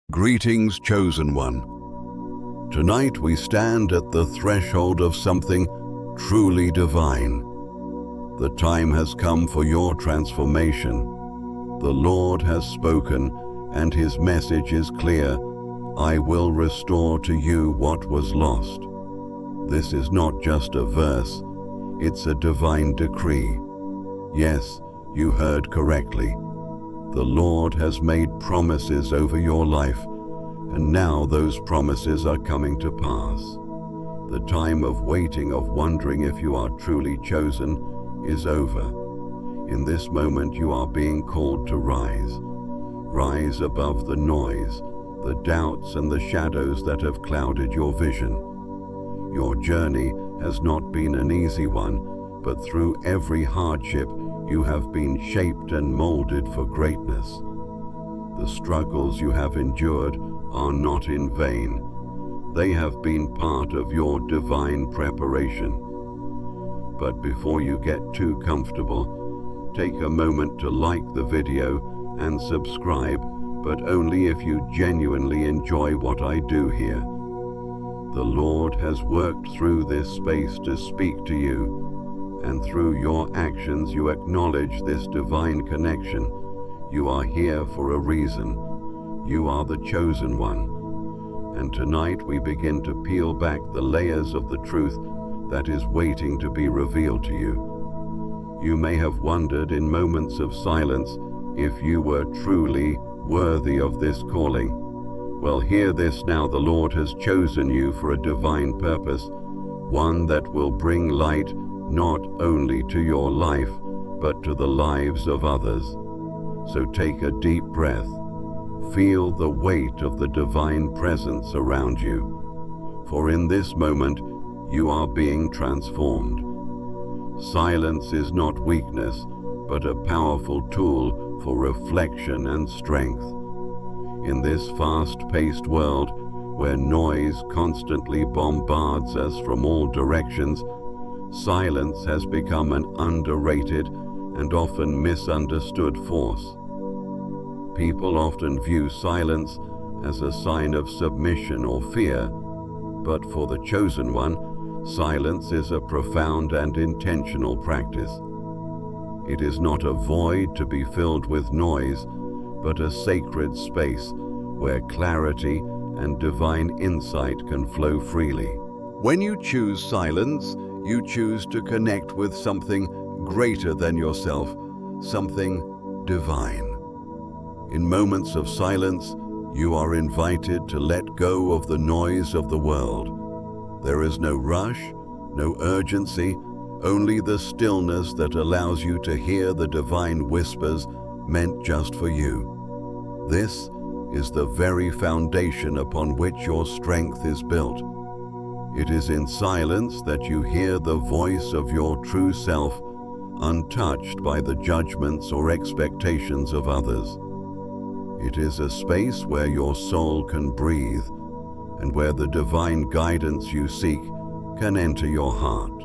Greetings, chosen one. Tonight we stand at the threshold of something truly divine. The time has come for your transformation. The Lord has spoken, and His message is clear. I will restore to you what was lost. This is not just a verse, it's a divine decree. Yes, you heard correctly. The Lord has made promises over your life, and now those promises are coming to pass. The time of waiting, of wondering if you are truly chosen, is over. In this moment you are being called to rise. Rise above the noise, the doubts and the shadows that have clouded your vision. Your journey has not been an easy one, but through every hardship you have been shaped and molded for greatness. The struggles you have endured are not in vain. They have been part of your divine preparation. But before you get too comfortable, take a moment to like the video and subscribe, but only if you genuinely enjoy what I do here. The Lord has worked through this space to speak to you, and through your actions you acknowledge this divine connection. You are here for a reason. You are the chosen one. And tonight we begin to peel back the layers of the truth that is waiting to be revealed to you. You may have wondered in moments of silence if you were truly worthy of this calling. Well, hear this now. The Lord has chosen you for a divine purpose, one that will bring light not only to your life, but to the lives of others. So take a deep breath. Feel the weight of the divine presence around you. For in this moment, you are being transformed. Silence is not weakness, but a powerful tool for reflection and strength. In this fast-paced world, where noise constantly bombards us from all directions, silence has become an underrated and often misunderstood force. People often view silence as a sign of submission or fear, but for the chosen one, silence is a profound and intentional practice. It is not a void to be filled with noise, but a sacred space where clarity and divine insight can flow freely. When you choose silence, you choose to connect with something greater than yourself, something divine. In moments of silence, you are invited to let go of the noise of the world. There is no rush, no urgency, only the stillness that allows you to hear the divine whispers meant just for you. This is the very foundation upon which your strength is built. It is in silence that you hear the voice of your true self, untouched by the judgments or expectations of others. It is a space where your soul can breathe, and where the divine guidance you seek can enter your heart.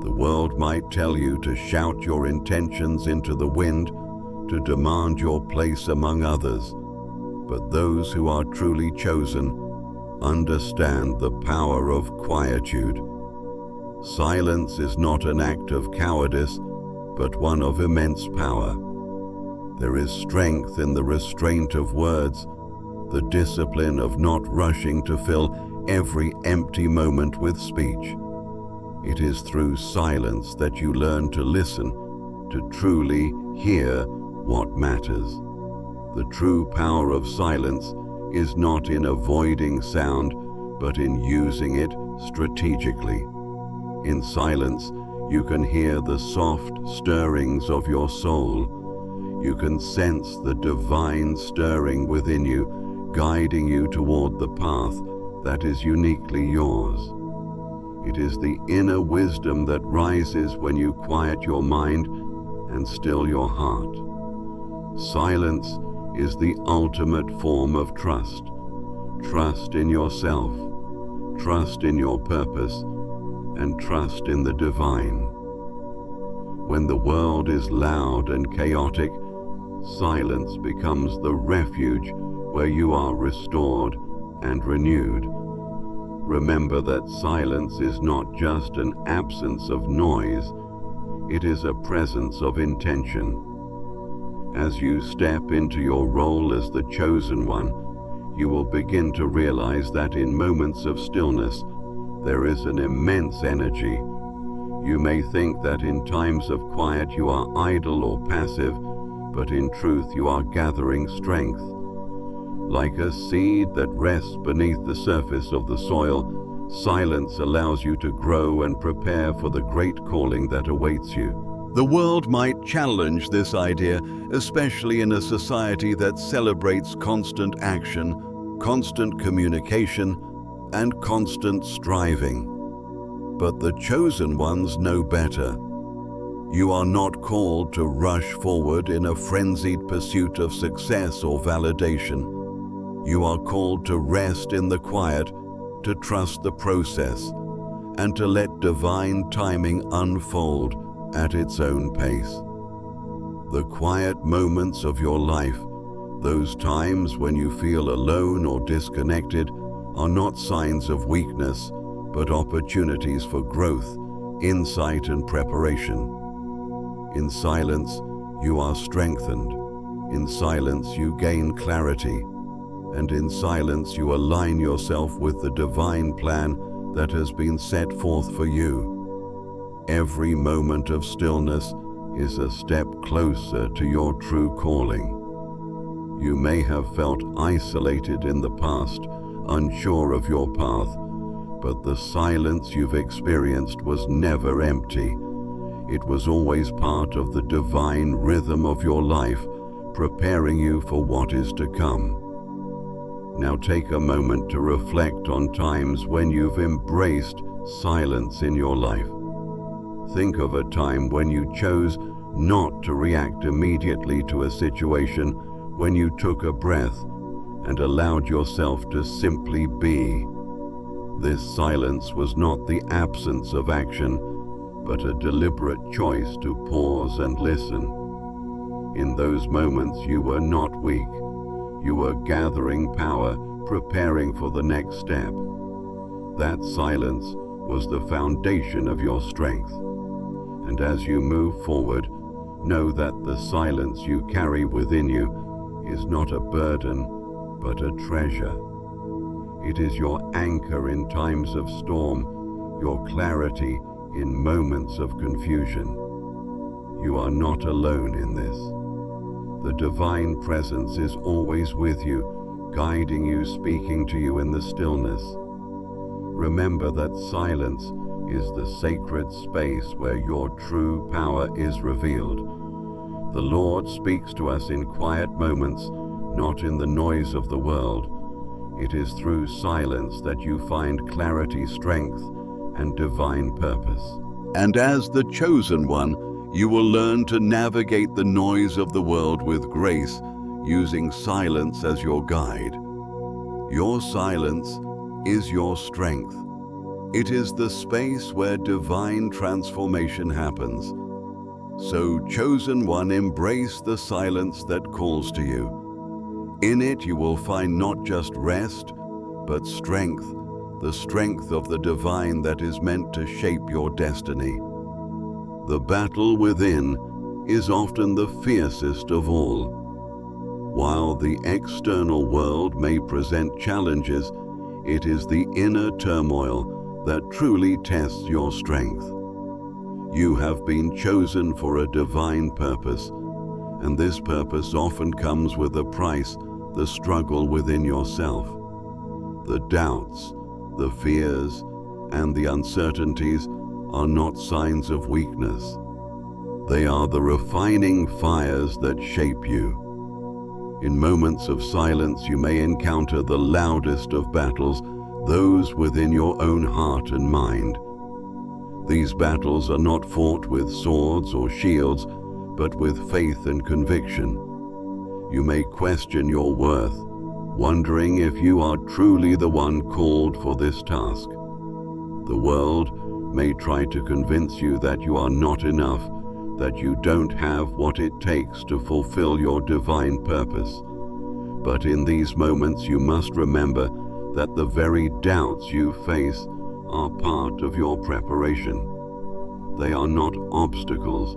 The world might tell you to shout your intentions into the wind, to demand your place among others, but those who are truly chosen understand the power of quietude. Silence is not an act of cowardice, but one of immense power. There is strength in the restraint of words, the discipline of not rushing to fill every empty moment with speech. It is through silence that you learn to listen, to truly hear what matters. The true power of silence is not in avoiding sound, but in using it strategically. In silence, you can hear the soft stirrings of your soul. You can sense the divine stirring within you, guiding you toward the path that is uniquely yours. It is the inner wisdom that rises when you quiet your mind and still your heart. Silence is the ultimate form of trust. Trust in yourself, trust in your purpose, and trust in the divine. When the world is loud and chaotic, silence becomes the refuge where you are restored and renewed. Remember that silence is not just an absence of noise, it is a presence of intention. As you step into your role as the chosen one, you will begin to realize that in moments of stillness, there is an immense energy. You may think that in times of quiet you are idle or passive, but in truth you are gathering strength. Like a seed that rests beneath the surface of the soil, silence allows you to grow and prepare for the great calling that awaits you. The world might challenge this idea, especially in a society that celebrates constant action, constant communication, and constant striving. But the chosen ones know better. You are not called to rush forward in a frenzied pursuit of success or validation. You are called to rest in the quiet, to trust the process, and to let divine timing unfold at its own pace. The quiet moments of your life, those times when you feel alone or disconnected, are not signs of weakness, but opportunities for growth, insight, and preparation. In silence, you are strengthened. In silence, you gain clarity. And in silence, you align yourself with the divine plan that has been set forth for you. Every moment of stillness is a step closer to your true calling. You may have felt isolated in the past, unsure of your path, but the silence you've experienced was never empty. It was always part of the divine rhythm of your life, preparing you for what is to come. Now take a moment to reflect on times when you've embraced silence in your life. Think of a time when you chose not to react immediately to a situation, when you took a breath and allowed yourself to simply be. This silence was not the absence of action, but a deliberate choice to pause and listen. In those moments, you were not weak. You were gathering power, preparing for the next step. That silence was the foundation of your strength. And as you move forward, know that the silence you carry within you is not a burden, but a treasure. It is your anchor in times of storm, your clarity in moments of confusion. You are not alone in this. The divine presence is always with you, guiding you, speaking to you in the stillness. Remember that silence is the sacred space where your true power is revealed. The Lord speaks to us in quiet moments, not in the noise of the world. It is through silence that you find clarity, strength, and divine purpose. And as the chosen one, you will learn to navigate the noise of the world with grace, using silence as your guide. Your silence is your strength. It is the space where divine transformation happens. So, chosen one, embrace the silence that calls to you. In it you will find not just rest, but strength, the strength of the divine that is meant to shape your destiny. The battle within is often the fiercest of all. While the external world may present challenges, it is the inner turmoil that truly tests your strength. You have been chosen for a divine purpose, and this purpose often comes with a price, the struggle within yourself. The doubts, the fears, and the uncertainties are not signs of weakness. They are the refining fires that shape you. In moments of silence, you may encounter the loudest of battles, those within your own heart and mind. These battles are not fought with swords or shields, but with faith and conviction. You may question your worth, wondering if you are truly the one called for this task. The world may try to convince you that you are not enough, that you don't have what it takes to fulfill your divine purpose. But in these moments you must remember that the very doubts you face are part of your preparation. They are not obstacles,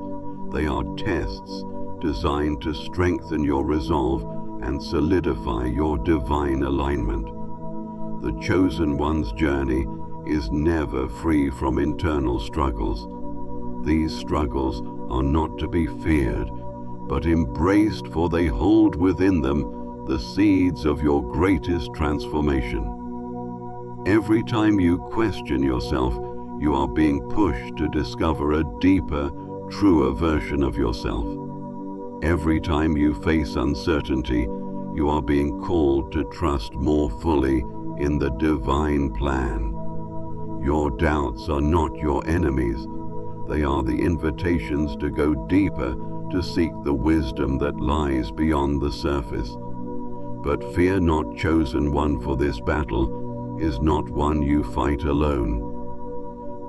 they are tests designed to strengthen your resolve and solidify your divine alignment. The chosen one's journey is never free from internal struggles. These struggles are not to be feared, but embraced, for they hold within them the seeds of your greatest transformation. Every time you question yourself, you are being pushed to discover a deeper, truer version of yourself. Every time you face uncertainty, you are being called to trust more fully in the divine plan. Your doubts are not your enemies. They are the invitations to go deeper, to seek the wisdom that lies beyond the surface. But fear not, chosen one, for this battle is not one you fight alone.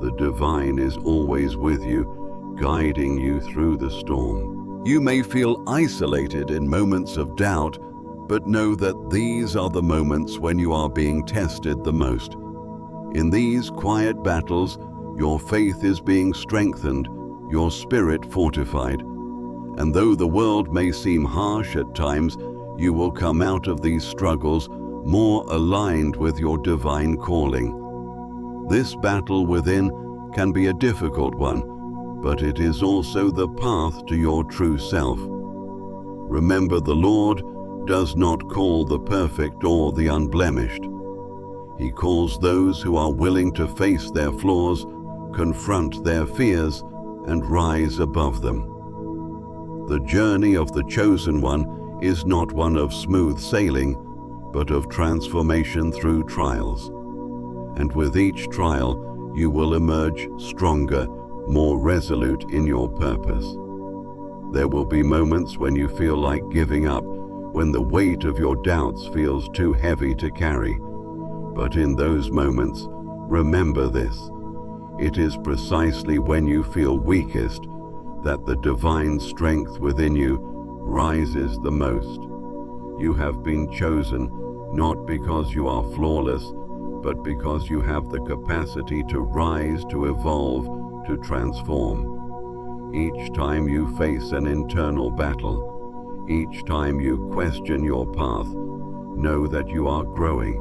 The divine is always with you, guiding you through the storm. You may feel isolated in moments of doubt, but know that these are the moments when you are being tested the most. In these quiet battles, your faith is being strengthened, your spirit fortified. And though the world may seem harsh at times, you will come out of these struggles more aligned with your divine calling. This battle within can be a difficult one, but it is also the path to your true self. Remember, the Lord does not call the perfect or the unblemished. He calls those who are willing to face their flaws, confront their fears, and rise above them. The journey of the chosen one is not one of smooth sailing, but of transformation through trials. And with each trial, you will emerge stronger, more resolute in your purpose. There will be moments when you feel like giving up, when the weight of your doubts feels too heavy to carry. But in those moments, remember this: it is precisely when you feel weakest that the divine strength within you rises the most. You have been chosen not because you are flawless, but because you have the capacity to rise, to evolve, to transform. Each time you face an internal battle, each time you question your path, know that you are growing.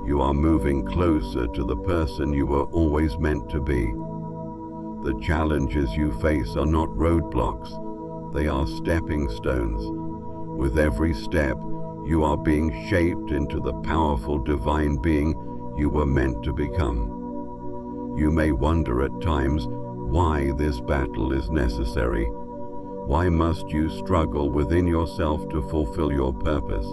You are moving closer to the person you were always meant to be. The challenges you face are not roadblocks, they are stepping stones. With every step, you are being shaped into the powerful divine being you were meant to become. You may wonder at times why this battle is necessary. Why must you struggle within yourself to fulfill your purpose?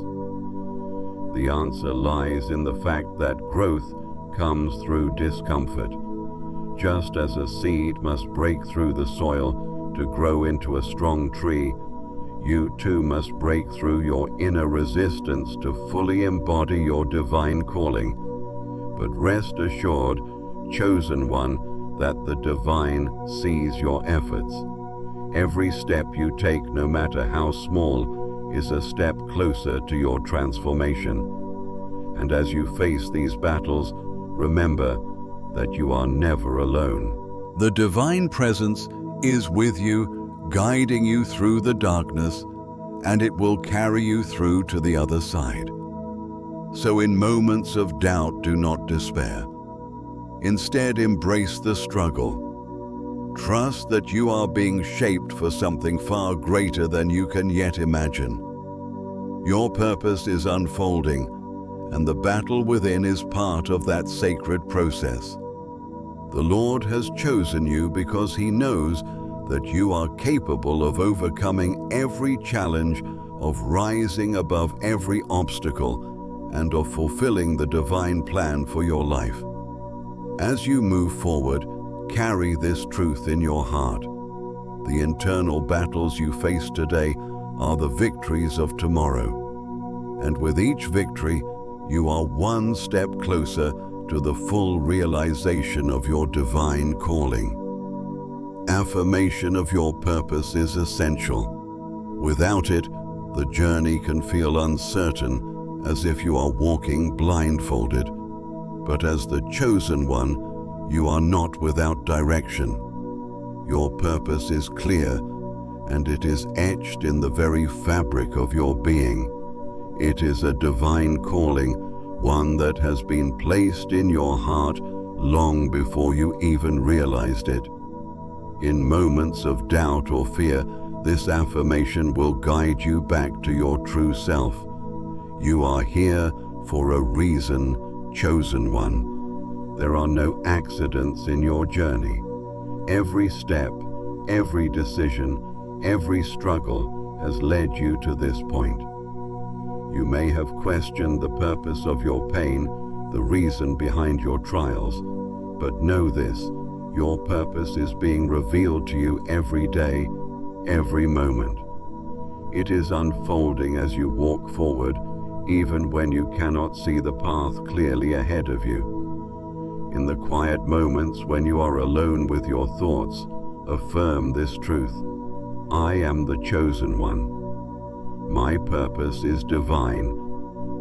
The answer lies in the fact that growth comes through discomfort. Just as a seed must break through the soil to grow into a strong tree, you too must break through your inner resistance to fully embody your divine calling. But rest assured, chosen one, that the divine sees your efforts. Every step you take, no matter how small, is a step closer to your transformation. And as you face these battles, remember that you are never alone. The divine presence is with you, guiding you through the darkness, and it will carry you through to the other side. So in moments of doubt, do not despair. Instead, embrace the struggle. Trust that you are being shaped for something far greater than you can yet imagine. Your purpose is unfolding, and the battle within is part of that sacred process. The Lord has chosen you because He knows that you are capable of overcoming every challenge, of rising above every obstacle, and of fulfilling the divine plan for your life. As you move forward, carry this truth in your heart. The internal battles you face today are the victories of tomorrow. And with each victory, you are one step closer to the full realization of your divine calling. Affirmation of your purpose is essential. Without it, The journey can feel uncertain, as if you are walking blindfolded. But as the chosen one, you are not without direction. Your purpose is clear, and it is etched in the very fabric of your being. It is a divine calling, one that has been placed in your heart long before you even realized it. In moments of doubt or fear, this affirmation will guide you back to your true self. You are here for a reason, chosen one. There are no accidents in your journey. Every step, every decision, every struggle has led you to this point. You may have questioned the purpose of your pain, the reason behind your trials, but know this: your purpose is being revealed to you every day, every moment. It is unfolding as you walk forward, even when you cannot see the path clearly ahead of you. In the quiet moments when you are alone with your thoughts, affirm this truth: I am the chosen one. My purpose is divine,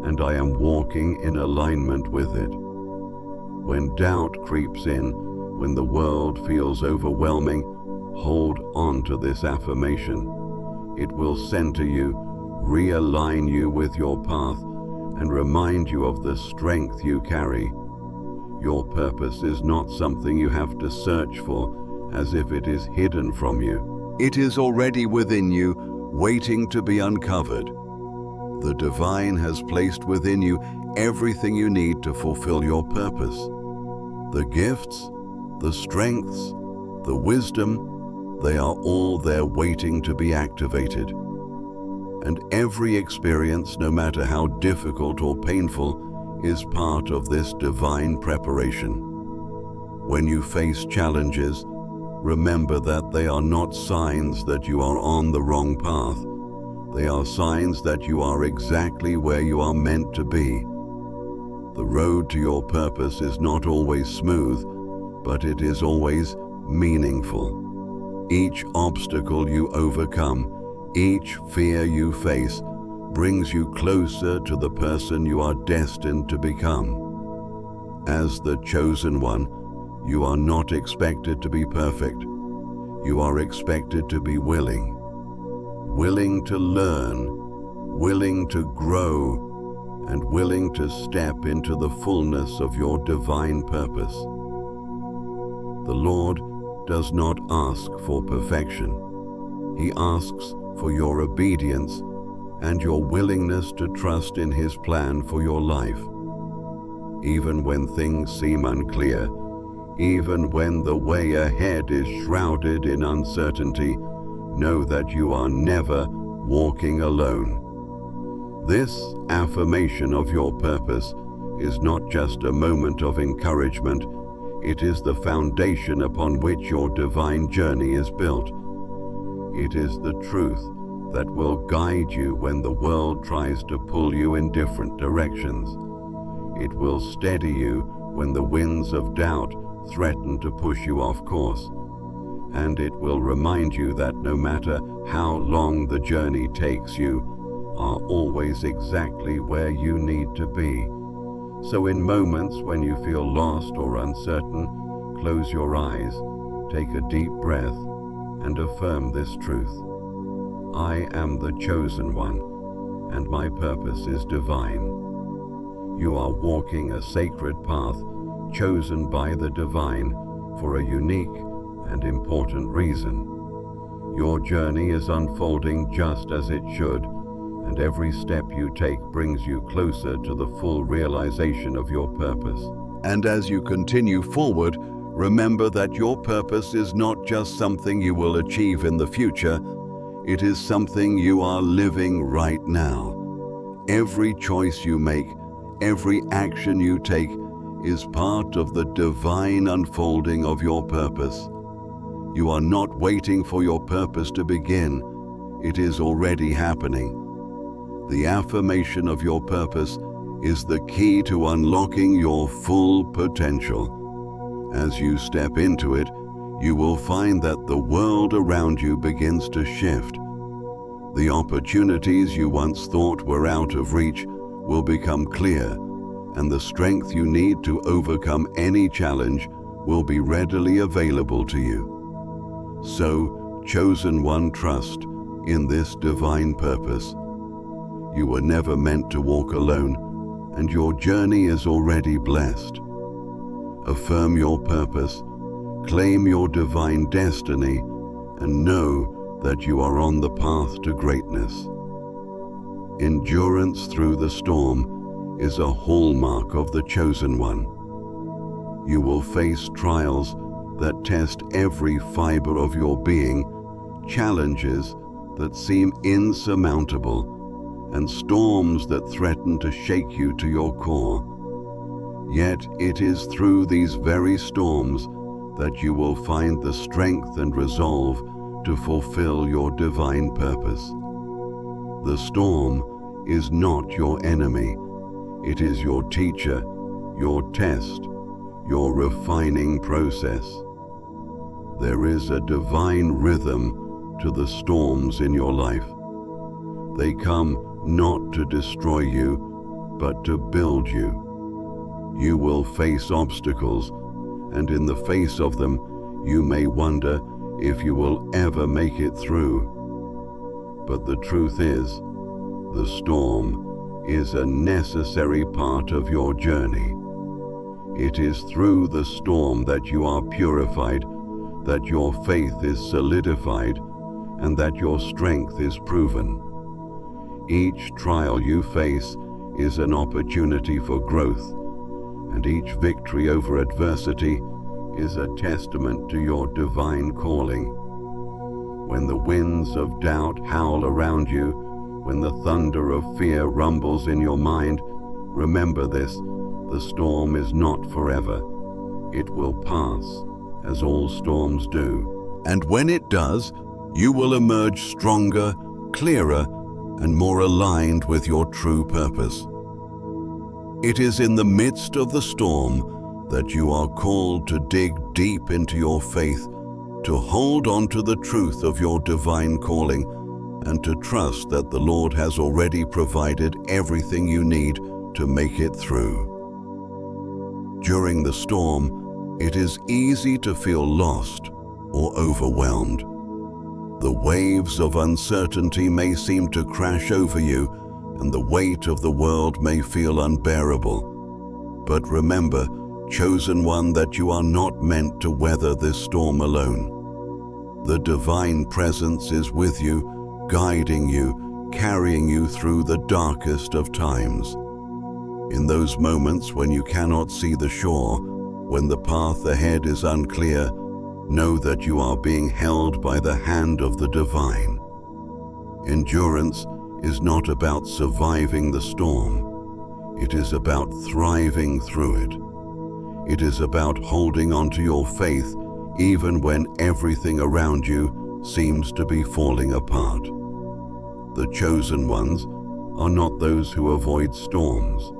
and I am walking in alignment with it. When doubt creeps in, when the world feels overwhelming, hold on to this affirmation. It will center you, realign you with your path, and remind you of the strength you carry. Your purpose is not something you have to search for, as if it is hidden from you. It is already within you, waiting to be uncovered. The divine has placed within you everything you need to fulfill your purpose. The gifts, the strengths, the wisdom, they are all there waiting to be activated. And every experience, no matter how difficult or painful, is part of this divine preparation. When you face challenges, remember that they are not signs that you are on the wrong path. They are signs that you are exactly where you are meant to be. The road to your purpose is not always smooth, but it is always meaningful. Each obstacle you overcome, each fear you face, brings you closer to the person you are destined to become. As the chosen one, you are not expected to be perfect. You are expected to be willing to learn, willing to grow, and willing to step into the fullness of your divine purpose. The Lord does not ask for perfection. He asks for your obedience and your willingness to trust in His plan for your life. Even when things seem unclear, even when the way ahead is shrouded in uncertainty, know that you are never walking alone. This affirmation of your purpose is not just a moment of encouragement, it is the foundation upon which your divine journey is built. It is the truth that will guide you when the world tries to pull you in different directions. It will steady you when the winds of doubt threaten to push you off course. And it will remind you that no matter how long the journey takes, you are always exactly where you need to be. So in moments when you feel lost or uncertain, close your eyes, take a deep breath, and affirm this truth: I am the chosen one, and my purpose is divine. You are walking a sacred path, chosen by the divine for a unique and important reason. Your journey is unfolding just as it should, and every step you take brings you closer to the full realization of your purpose. And as you continue forward, remember that your purpose is not just something you will achieve in the future, it is something you are living right now. Every choice you make, every action you take, is part of the divine unfolding of your purpose. You are not waiting for your purpose to begin. It is already happening. The affirmation of your purpose is the key to unlocking your full potential. As you step into it, you will find that the world around you begins to shift. The opportunities you once thought were out of reach will become clear, and the strength you need to overcome any challenge will be readily available to you. So, chosen one, trust in this divine purpose. You were never meant to walk alone, and your journey is already blessed. Affirm your purpose, claim your divine destiny, and know that you are on the path to greatness. Endurance through the storm is a hallmark of the chosen one. You will face trials that test every fiber of your being, challenges that seem insurmountable, and storms that threaten to shake you to your core. Yet it is through these very storms that you will find the strength and resolve to fulfill your divine purpose. The storm is not your enemy. It is your teacher, your test, your refining process. There is a divine rhythm to the storms in your life. They come not to destroy you, but to build you. You will face obstacles, and in the face of them, you may wonder if you will ever make it through. But the truth is, the storm is a necessary part of your journey. It is through the storm that you are purified, that your faith is solidified, and that your strength is proven. Each trial you face is an opportunity for growth, and each victory over adversity is a testament to your divine calling. When the winds of doubt howl around you, when the thunder of fear rumbles in your mind, remember this: the storm is not forever. It will pass, as all storms do. And when it does, you will emerge stronger, clearer, and more aligned with your true purpose. It is in the midst of the storm that you are called to dig deep into your faith, to hold on to the truth of your divine calling, and to trust that the Lord has already provided everything you need to make it through. During the storm, it is easy to feel lost or overwhelmed. The waves of uncertainty may seem to crash over you, and the weight of the world may feel unbearable. But remember, chosen one, that you are not meant to weather this storm alone. The divine presence is with you, guiding you, carrying you through the darkest of times. In those moments when you cannot see the shore, when the path ahead is unclear, know that you are being held by the hand of the divine. Endurance is not about surviving the storm. It is about thriving through it. It is about holding on to your faith even when everything around you seems to be falling apart. The chosen ones are not those who avoid storms.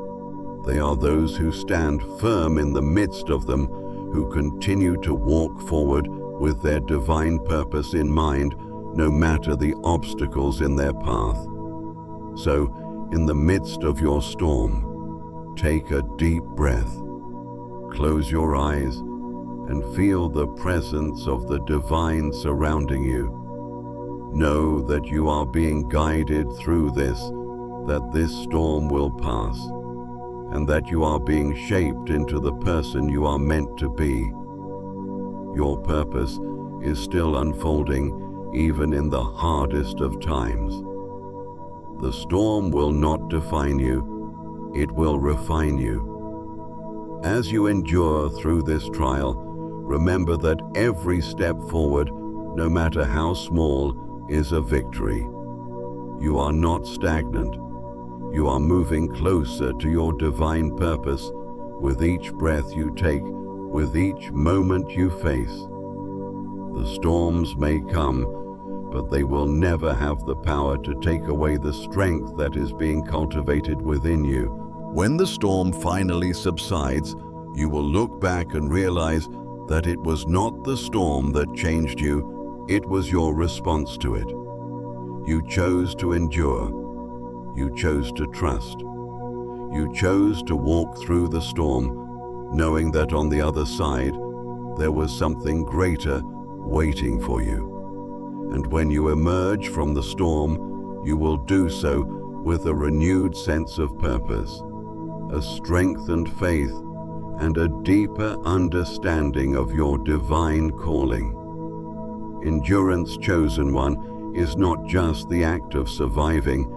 They are those who stand firm in the midst of them, who continue to walk forward with their divine purpose in mind, no matter the obstacles in their path. So, in the midst of your storm, take a deep breath, close your eyes, and feel the presence of the divine surrounding you. Know that you are being guided through this, that this storm will pass, and that you are being shaped into the person you are meant to be. Your purpose is still unfolding even in the hardest of times. The storm will not define you, it will refine you. As you endure through this trial, remember that every step forward, no matter how small, is a victory. You are not stagnant. You are moving closer to your divine purpose with each breath you take, with each moment you face. The storms may come, but they will never have the power to take away the strength that is being cultivated within you. When the storm finally subsides, you will look back and realize that it was not the storm that changed you, it was your response to it. You chose to endure. You chose to trust. You chose to walk through the storm, knowing that on the other side, there was something greater waiting for you. And when you emerge from the storm, you will do so with a renewed sense of purpose, a strengthened faith, and a deeper understanding of your divine calling. Endurance, chosen one, is not just the act of surviving,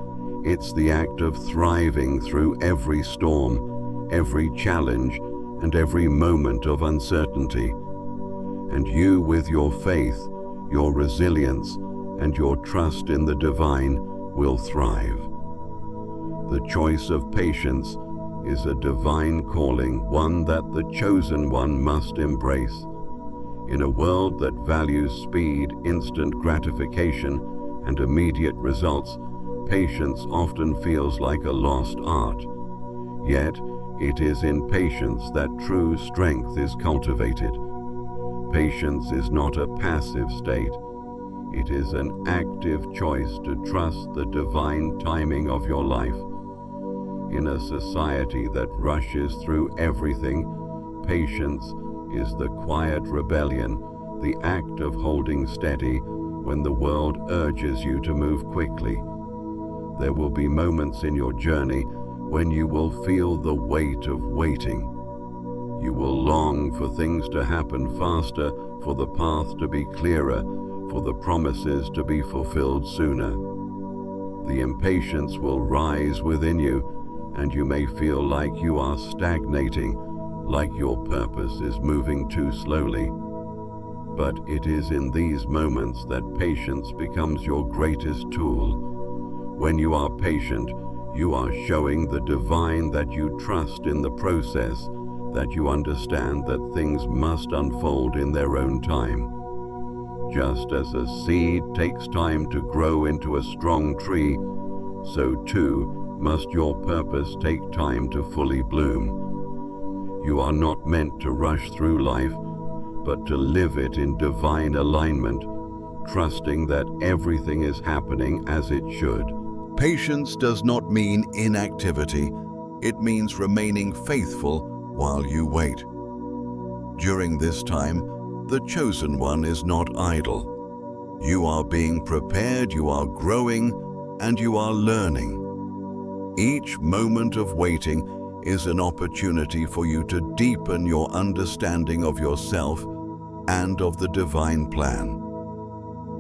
it's the act of thriving through every storm, every challenge, and every moment of uncertainty. And you, with your faith, your resilience, and your trust in the divine, will thrive. The choice of patience is a divine calling, one that the chosen one must embrace. In a world that values speed, instant gratification, and immediate results, patience often feels like a lost art. Yet, it is in patience that true strength is cultivated. Patience is not a passive state. It is an active choice to trust the divine timing of your life. In a society that rushes through everything, patience is the quiet rebellion, the act of holding steady when the world urges you to move quickly. There will be moments in your journey when you will feel the weight of waiting. You will long for things to happen faster, for the path to be clearer, for the promises to be fulfilled sooner. The impatience will rise within you, and you may feel like you are stagnating, like your purpose is moving too slowly. But it is in these moments that patience becomes your greatest tool. When you are patient, you are showing the divine that you trust in the process, that you understand that things must unfold in their own time. Just as a seed takes time to grow into a strong tree, so too must your purpose take time to fully bloom. You are not meant to rush through life, but to live it in divine alignment, trusting that everything is happening as it should. Patience does not mean inactivity. It means remaining faithful while you wait. During this time, the chosen one is not idle. You are being prepared, you are growing, and you are learning. Each moment of waiting is an opportunity for you to deepen your understanding of yourself and of the divine plan.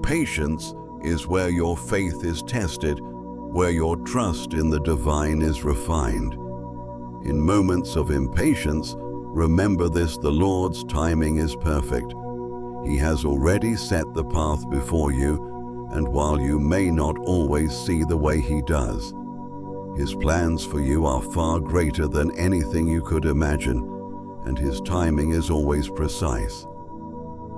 Patience is where your faith is tested, where your trust in the divine is refined. In moments of impatience, remember this: the Lord's timing is perfect. He has already set the path before you, and while you may not always see the way He does, His plans for you are far greater than anything you could imagine, and His timing is always precise.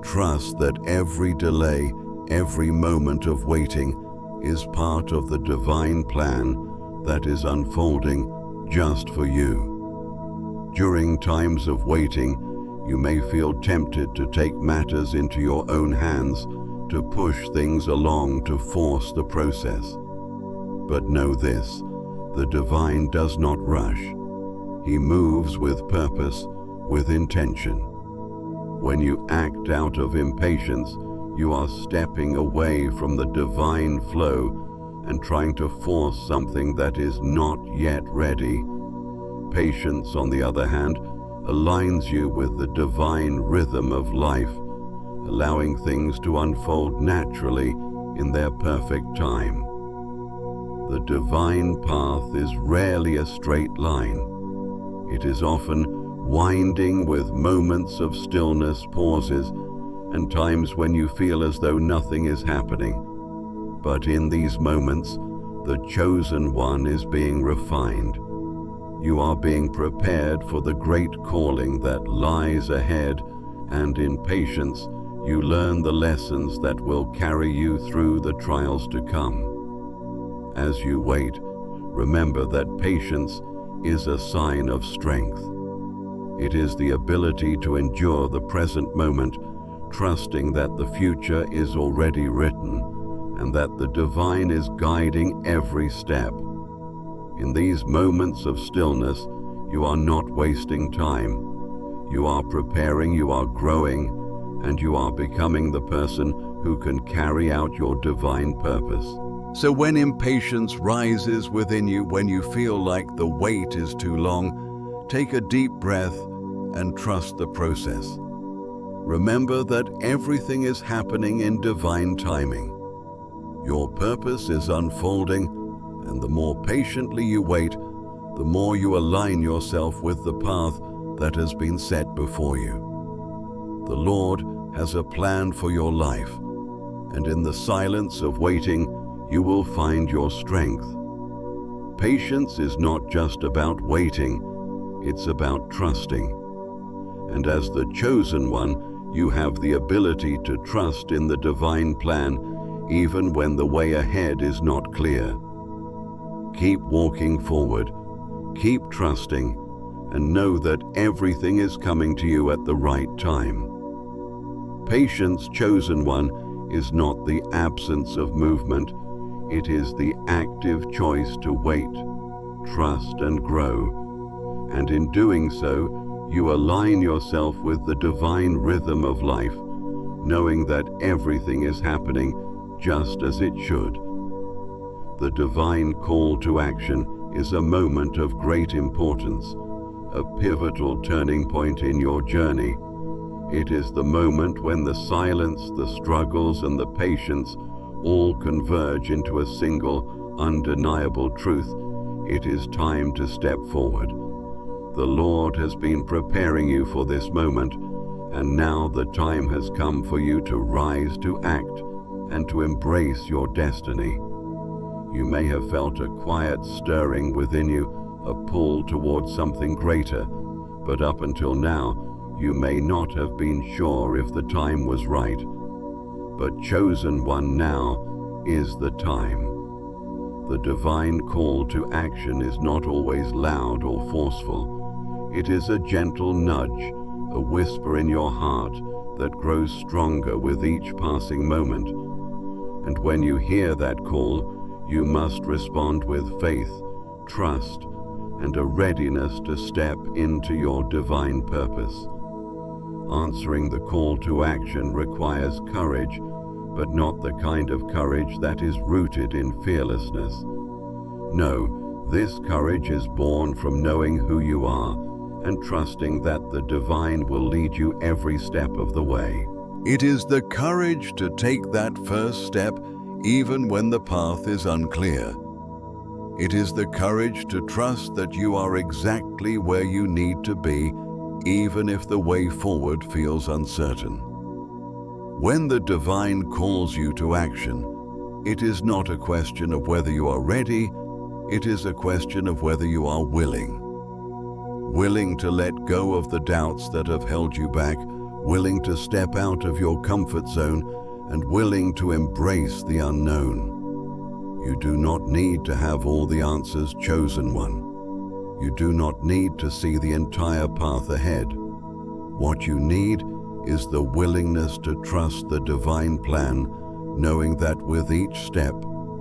Trust that every delay, every moment of waiting is part of the divine plan that is unfolding just for you. During times of waiting, you may feel tempted to take matters into your own hands, to push things along, to force the process. But know this: the divine does not rush. He moves with purpose, with intention. When you act out of impatience, you are stepping away from the divine flow and trying to force something that is not yet ready. Patience, on the other hand, aligns you with the divine rhythm of life, allowing things to unfold naturally in their perfect time. The divine path is rarely a straight line. It is often winding with moments of stillness, pauses, and times when you feel as though nothing is happening. But in these moments, the chosen one is being refined. You are being prepared for the great calling that lies ahead, and in patience, you learn the lessons that will carry you through the trials to come. As you wait, remember that patience is a sign of strength. It is the ability to endure the present moment, trusting that the future is already written and that the divine is guiding every step. In these moments of stillness, you are not wasting time. You are preparing, you are growing, and you are becoming the person who can carry out your divine purpose. So when impatience rises within you, when you feel like the wait is too long, take a deep breath and trust the process. Remember that everything is happening in divine timing. Your purpose is unfolding, and the more patiently you wait, the more you align yourself with the path that has been set before you. The Lord has a plan for your life, and in the silence of waiting, you will find your strength. Patience is not just about waiting, it's about trusting. And as the chosen one, you have the ability to trust in the divine plan, even when the way ahead is not clear. Keep walking forward, keep trusting, and know that everything is coming to you at the right time. Patience, chosen one, is not the absence of movement. It is the active choice to wait, trust, and grow. And in doing so, you align yourself with the divine rhythm of life, knowing that everything is happening just as it should. The divine call to action is a moment of great importance, a pivotal turning point in your journey. It is the moment when the silence, the struggles, and the patience all converge into a single, undeniable truth. It is time to step forward. The Lord has been preparing you for this moment, and now the time has come for you to rise to act and to embrace your destiny. You may have felt a quiet stirring within you, a pull towards something greater, but up until now, you may not have been sure if the time was right. But chosen one, now is the time. The divine call to action is not always loud or forceful. It is a gentle nudge, a whisper in your heart that grows stronger with each passing moment. And when you hear that call, you must respond with faith, trust, and a readiness to step into your divine purpose. Answering the call to action requires courage, but not the kind of courage that is rooted in fearlessness. No, this courage is born from knowing who you are and trusting that the divine will lead you every step of the way. It is the courage to take that first step even when the path is unclear. It is the courage to trust that you are exactly where you need to be, even if the way forward feels uncertain. When the divine calls you to action, it is not a question of whether you are ready, it is a question of whether you are willing. Willing to let go of the doubts that have held you back, willing to step out of your comfort zone, and willing to embrace the unknown. You do not need to have all the answers, chosen one. You do not need to see the entire path ahead. What you need is the willingness to trust the divine plan, knowing that with each step,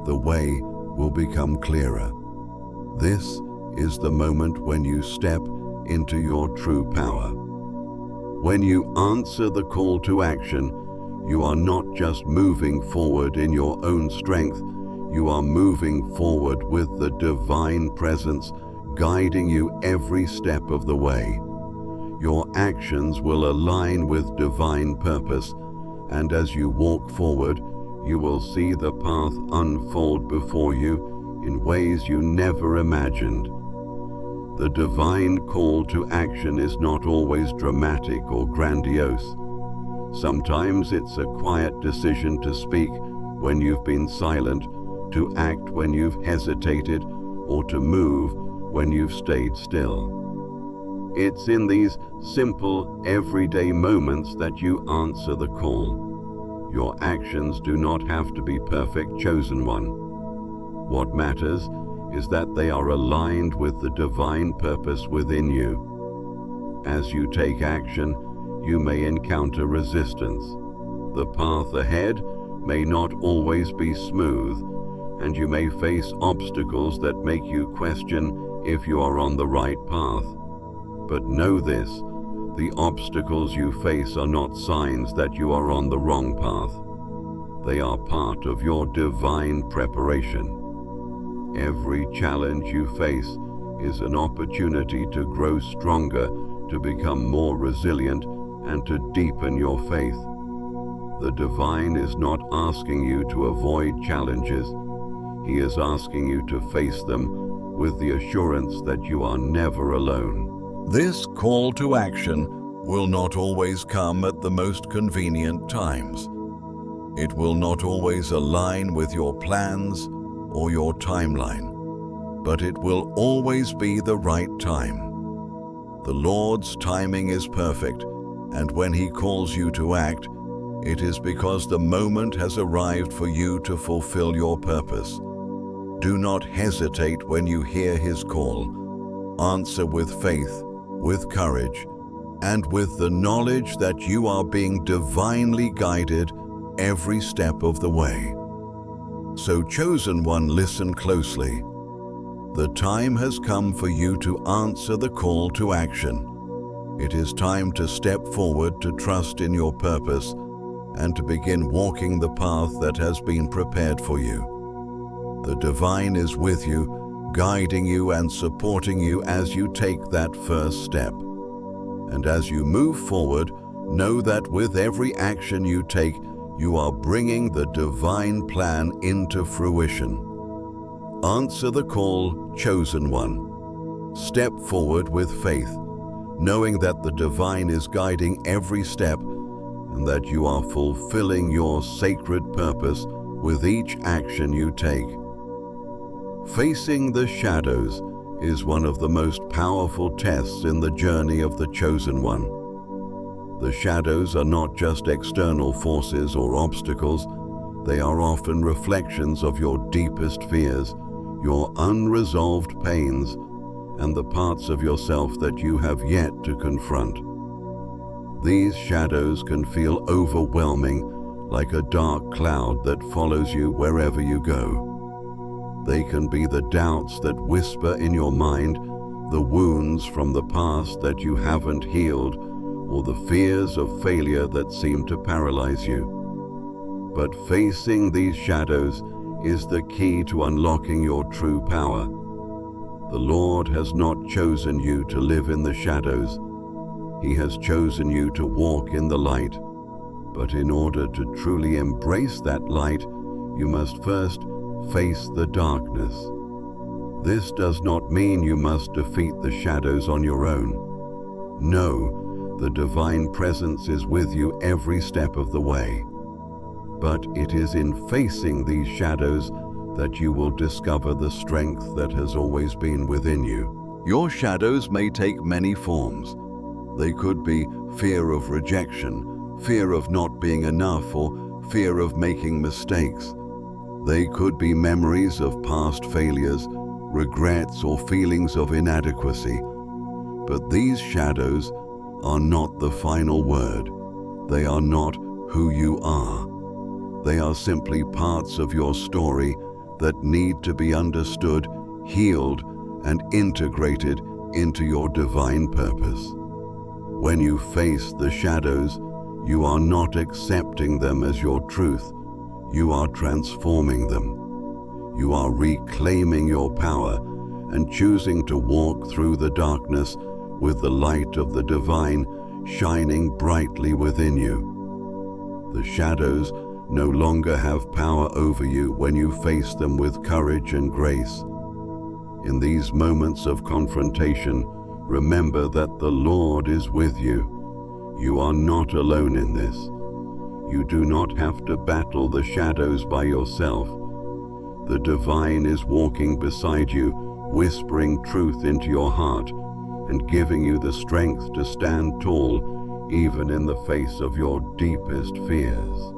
the way will become clearer. This is the moment when you step into your true power. When you answer the call to action, you are not just moving forward in your own strength, you are moving forward with the divine presence guiding you every step of the way. Your actions will align with divine purpose, and as you walk forward, you will see the path unfold before you in ways you never imagined. The divine call to action is not always dramatic or grandiose. Sometimes it's a quiet decision to speak when you've been silent, to act when you've hesitated, or to move when you've stayed still. It's in these simple, everyday moments that you answer the call. Your actions do not have to be perfect, chosen one. What matters is that they are aligned with the divine purpose within you. As you take action, you may encounter resistance. The path ahead may not always be smooth, and you may face obstacles that make you question if you are on the right path. But know this, the obstacles you face are not signs that you are on the wrong path. They are part of your divine preparation. Every challenge you face is an opportunity to grow stronger, to become more resilient, and to deepen your faith. The divine is not asking you to avoid challenges. He is asking you to face them with the assurance that you are never alone. This call to action will not always come at the most convenient times. It will not always align with your plans or your timeline, but it will always be the right time. The Lord's timing is perfect, and when He calls you to act, it is because the moment has arrived for you to fulfill your purpose. Do not hesitate when you hear His call. Answer with faith, with courage, and with the knowledge that you are being divinely guided every step of the way. So, chosen one, listen closely. The time has come for you to answer the call to action. It is time to step forward, to trust in your purpose, and to begin walking the path that has been prepared for you. The divine is with you, guiding you and supporting you as you take that first step. And as you move forward, know that with every action you take, you are bringing the divine plan into fruition. Answer the call, chosen one. Step forward with faith, knowing that the divine is guiding every step and that you are fulfilling your sacred purpose with each action you take. Facing the shadows is one of the most powerful tests in the journey of the chosen one. The shadows are not just external forces or obstacles. They are often reflections of your deepest fears, your unresolved pains, and the parts of yourself that you have yet to confront. These shadows can feel overwhelming, like a dark cloud that follows you wherever you go. They can be the doubts that whisper in your mind, the wounds from the past that you haven't healed, or the fears of failure that seem to paralyze you. But facing these shadows is the key to unlocking your true power. The Lord has not chosen you to live in the shadows. He has chosen you to walk in the light. But in order to truly embrace that light, you must first face the darkness. This does not mean you must defeat the shadows on your own. No, the divine presence is with you every step of the way. But it is in facing these shadows that you will discover the strength that has always been within you. Your shadows may take many forms. They could be fear of rejection, fear of not being enough, or fear of making mistakes. They could be memories of past failures, regrets, or feelings of inadequacy. But these shadows are not the final word. They are not who you are. They are simply parts of your story that need to be understood, healed, and integrated into your divine purpose. When you face the shadows, you are not accepting them as your truth. You are transforming them. You are reclaiming your power and choosing to walk through the darkness with the light of the divine shining brightly within you. The shadows no longer have power over you when you face them with courage and grace. In these moments of confrontation, remember that the Lord is with you. You are not alone in this. You do not have to battle the shadows by yourself. The divine is walking beside you, whispering truth into your heart and giving you the strength to stand tall even in the face of your deepest fears.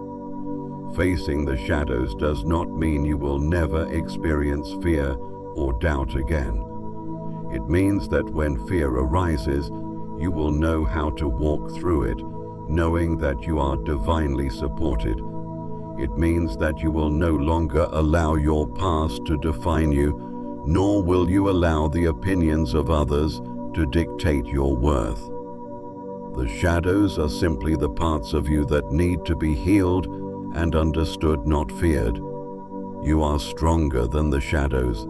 Facing the shadows does not mean you will never experience fear or doubt again. It means that when fear arises, you will know how to walk through it, knowing that you are divinely supported. It means that you will no longer allow your past to define you, nor will you allow the opinions of others to dictate your worth. The shadows are simply the parts of you that need to be healed and understood, not feared. You are stronger than the shadows.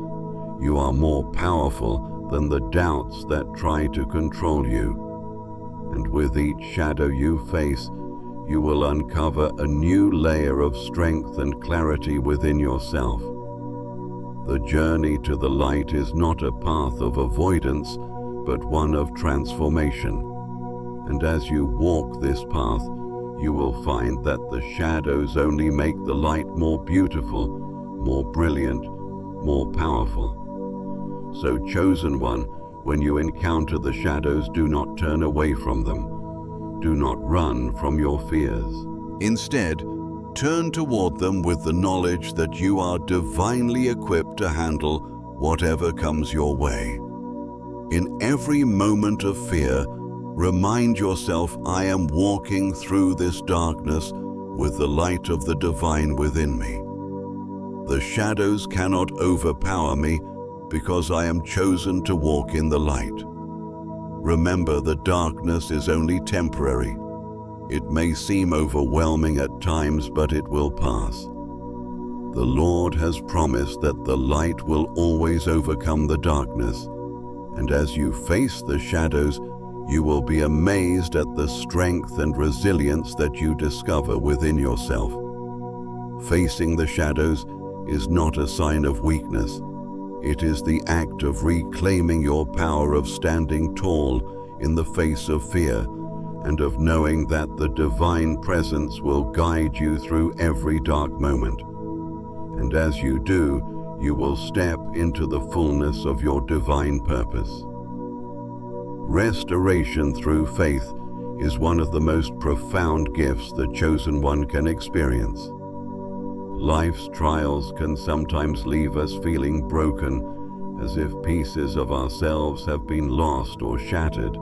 You are more powerful than the doubts that try to control you. And with each shadow you face, you will uncover a new layer of strength and clarity within yourself. The journey to the light is not a path of avoidance, but one of transformation. And as you walk this path, you will find that the shadows only make the light more beautiful, more brilliant, more powerful. So, chosen one, when you encounter the shadows, do not turn away from them. Do not run from your fears. Instead, turn toward them with the knowledge that you are divinely equipped to handle whatever comes your way. In every moment of fear, remind yourself, I am walking through this darkness with the light of the divine within me. The shadows cannot overpower me because I am chosen to walk in the light. Remember, the darkness is only temporary. It may seem overwhelming at times, but it will pass. The Lord has promised that the light will always overcome the darkness. And as you face the shadows, you will be amazed at the strength and resilience that you discover within yourself. Facing the shadows is not a sign of weakness. It is the act of reclaiming your power, of standing tall in the face of fear, and of knowing that the divine presence will guide you through every dark moment. And as you do, you will step into the fullness of your divine purpose. Restoration through faith is one of the most profound gifts the chosen one can experience. Life's trials can sometimes leave us feeling broken, as if pieces of ourselves have been lost or shattered.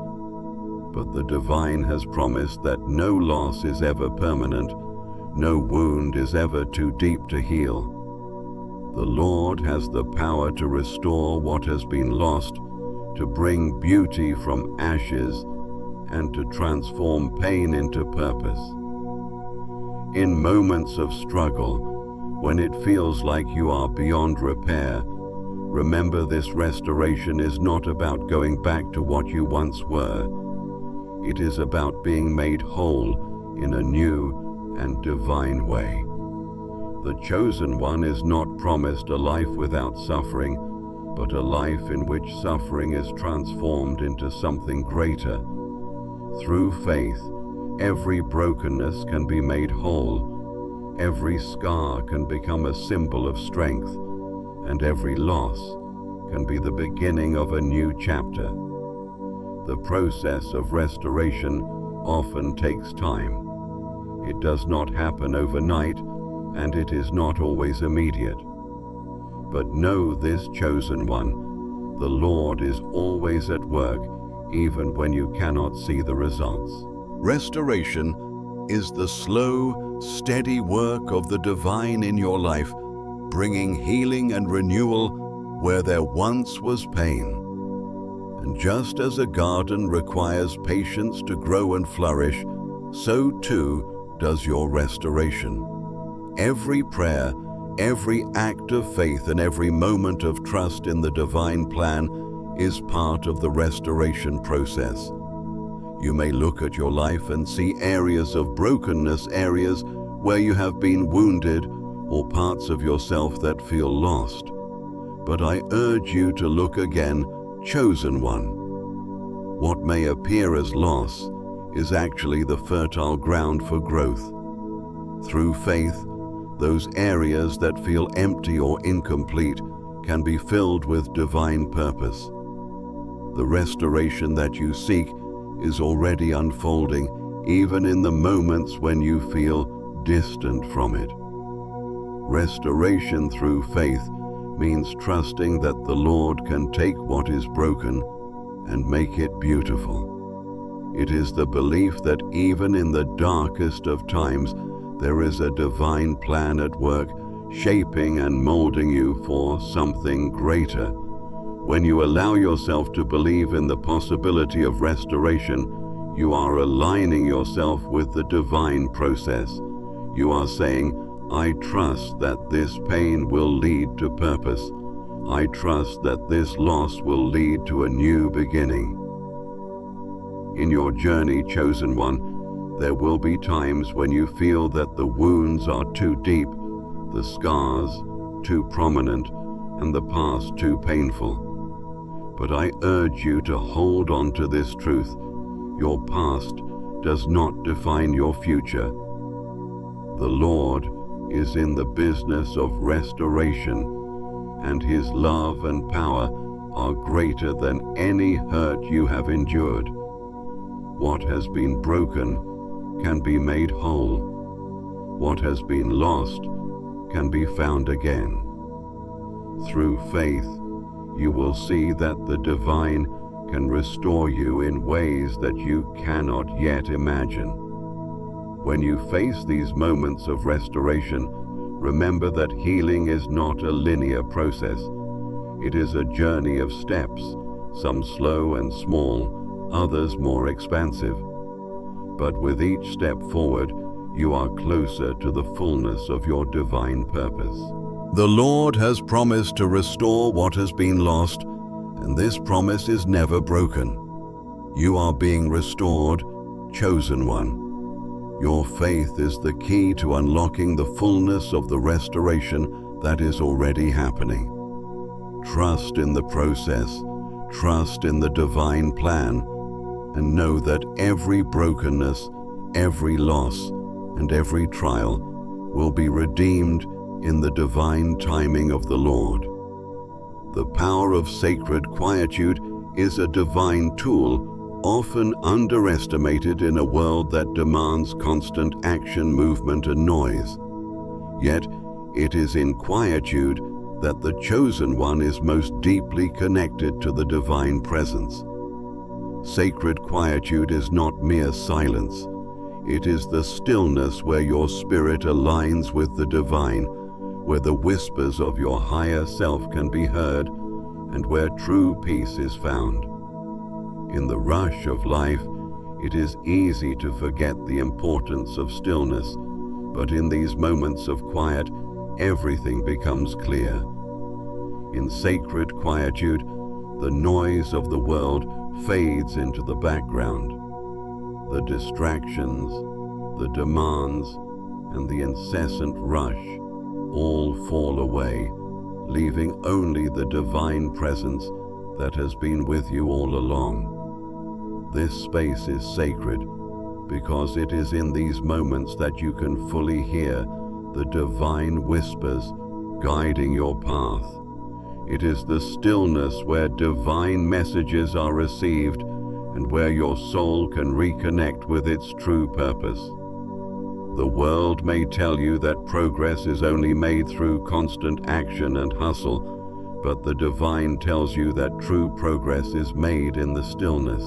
But the divine has promised that no loss is ever permanent, no wound is ever too deep to heal. The Lord has the power to restore what has been lost, to bring beauty from ashes, and to transform pain into purpose. In moments of struggle, when it feels like you are beyond repair, remember this restoration is not about going back to what you once were. It is about being made whole in a new and divine way. The chosen one is not promised a life without suffering, but a life in which suffering is transformed into something greater. Through faith, every brokenness can be made whole. Every scar can become a symbol of strength, and every loss can be the beginning of a new chapter. The process of restoration often takes time. It does not happen overnight, and it is not always immediate. But know this, chosen one, the Lord is always at work, even when you cannot see the results. Restoration is the slow, steady work of the divine in your life, bringing healing and renewal where there once was pain. And just as a garden requires patience to grow and flourish, so too does your restoration. Every prayer, every act of faith, and every moment of trust in the divine plan is part of the restoration process. You may look at your life and see areas of brokenness, areas where you have been wounded, or parts of yourself that feel lost. But I urge you to look again, chosen one. What may appear as loss is actually the fertile ground for growth. Through faith, those areas that feel empty or incomplete can be filled with divine purpose. The restoration that you seek is already unfolding, even in the moments when you feel distant from it. Restoration through faith means trusting that the Lord can take what is broken and make it beautiful. It is the belief that even in the darkest of times, There is a divine plan at work, shaping and molding you for something greater. When you allow yourself to believe in the possibility of restoration, you are aligning yourself with the divine process. You are saying, I trust that this pain will lead to purpose. I trust that this loss will lead to a new beginning. In your journey, chosen one, there will be times when you feel that the wounds are too deep, the scars too prominent, and the past too painful. But I urge you to hold on to this truth. Your past does not define your future. The Lord is in the business of restoration, and His love and power are greater than any hurt you have endured. What has been broken can be made whole. What has been lost can be found again. Through faith, you will see that the divine can restore you in ways that you cannot yet imagine. When you face these moments of restoration, remember that healing is not a linear process. It is a journey of steps, some slow and small, others more expansive. But with each step forward, you are closer to the fullness of your divine purpose. The Lord has promised to restore what has been lost, and this promise is never broken. You are being restored, chosen one. Your faith is the key to unlocking the fullness of the restoration that is already happening. Trust in the process, trust in the divine plan, and know that every brokenness, every loss, and every trial will be redeemed in the divine timing of the Lord. The power of sacred quietude is a divine tool often underestimated in a world that demands constant action, movement, and noise. Yet, it is in quietude that the chosen one is most deeply connected to the divine presence. Sacred quietude is not mere silence. It is the stillness where your spirit aligns with the divine, where the whispers of your higher self can be heard, and where true peace is found. In the rush of life, it is easy to forget the importance of stillness, but in these moments of quiet, everything becomes clear. In sacred quietude, the noise of the world fades into the background. The distractions, the demands, and the incessant rush all fall away, leaving only the divine presence that has been with you all along. This space is sacred because it is in these moments that you can fully hear the divine whispers guiding your path. It is the stillness where divine messages are received and where your soul can reconnect with its true purpose. The world may tell you that progress is only made through constant action and hustle, but the divine tells you that true progress is made in the stillness.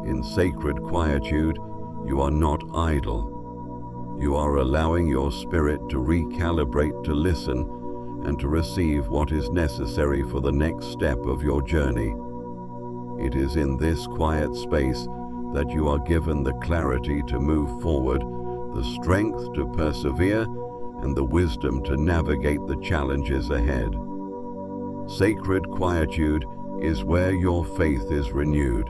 In sacred quietude, you are not idle. You are allowing your spirit to recalibrate, to listen, and to receive what is necessary for the next step of your journey. It is in this quiet space that you are given the clarity to move forward, the strength to persevere, and the wisdom to navigate the challenges ahead. Sacred quietude is where your faith is renewed.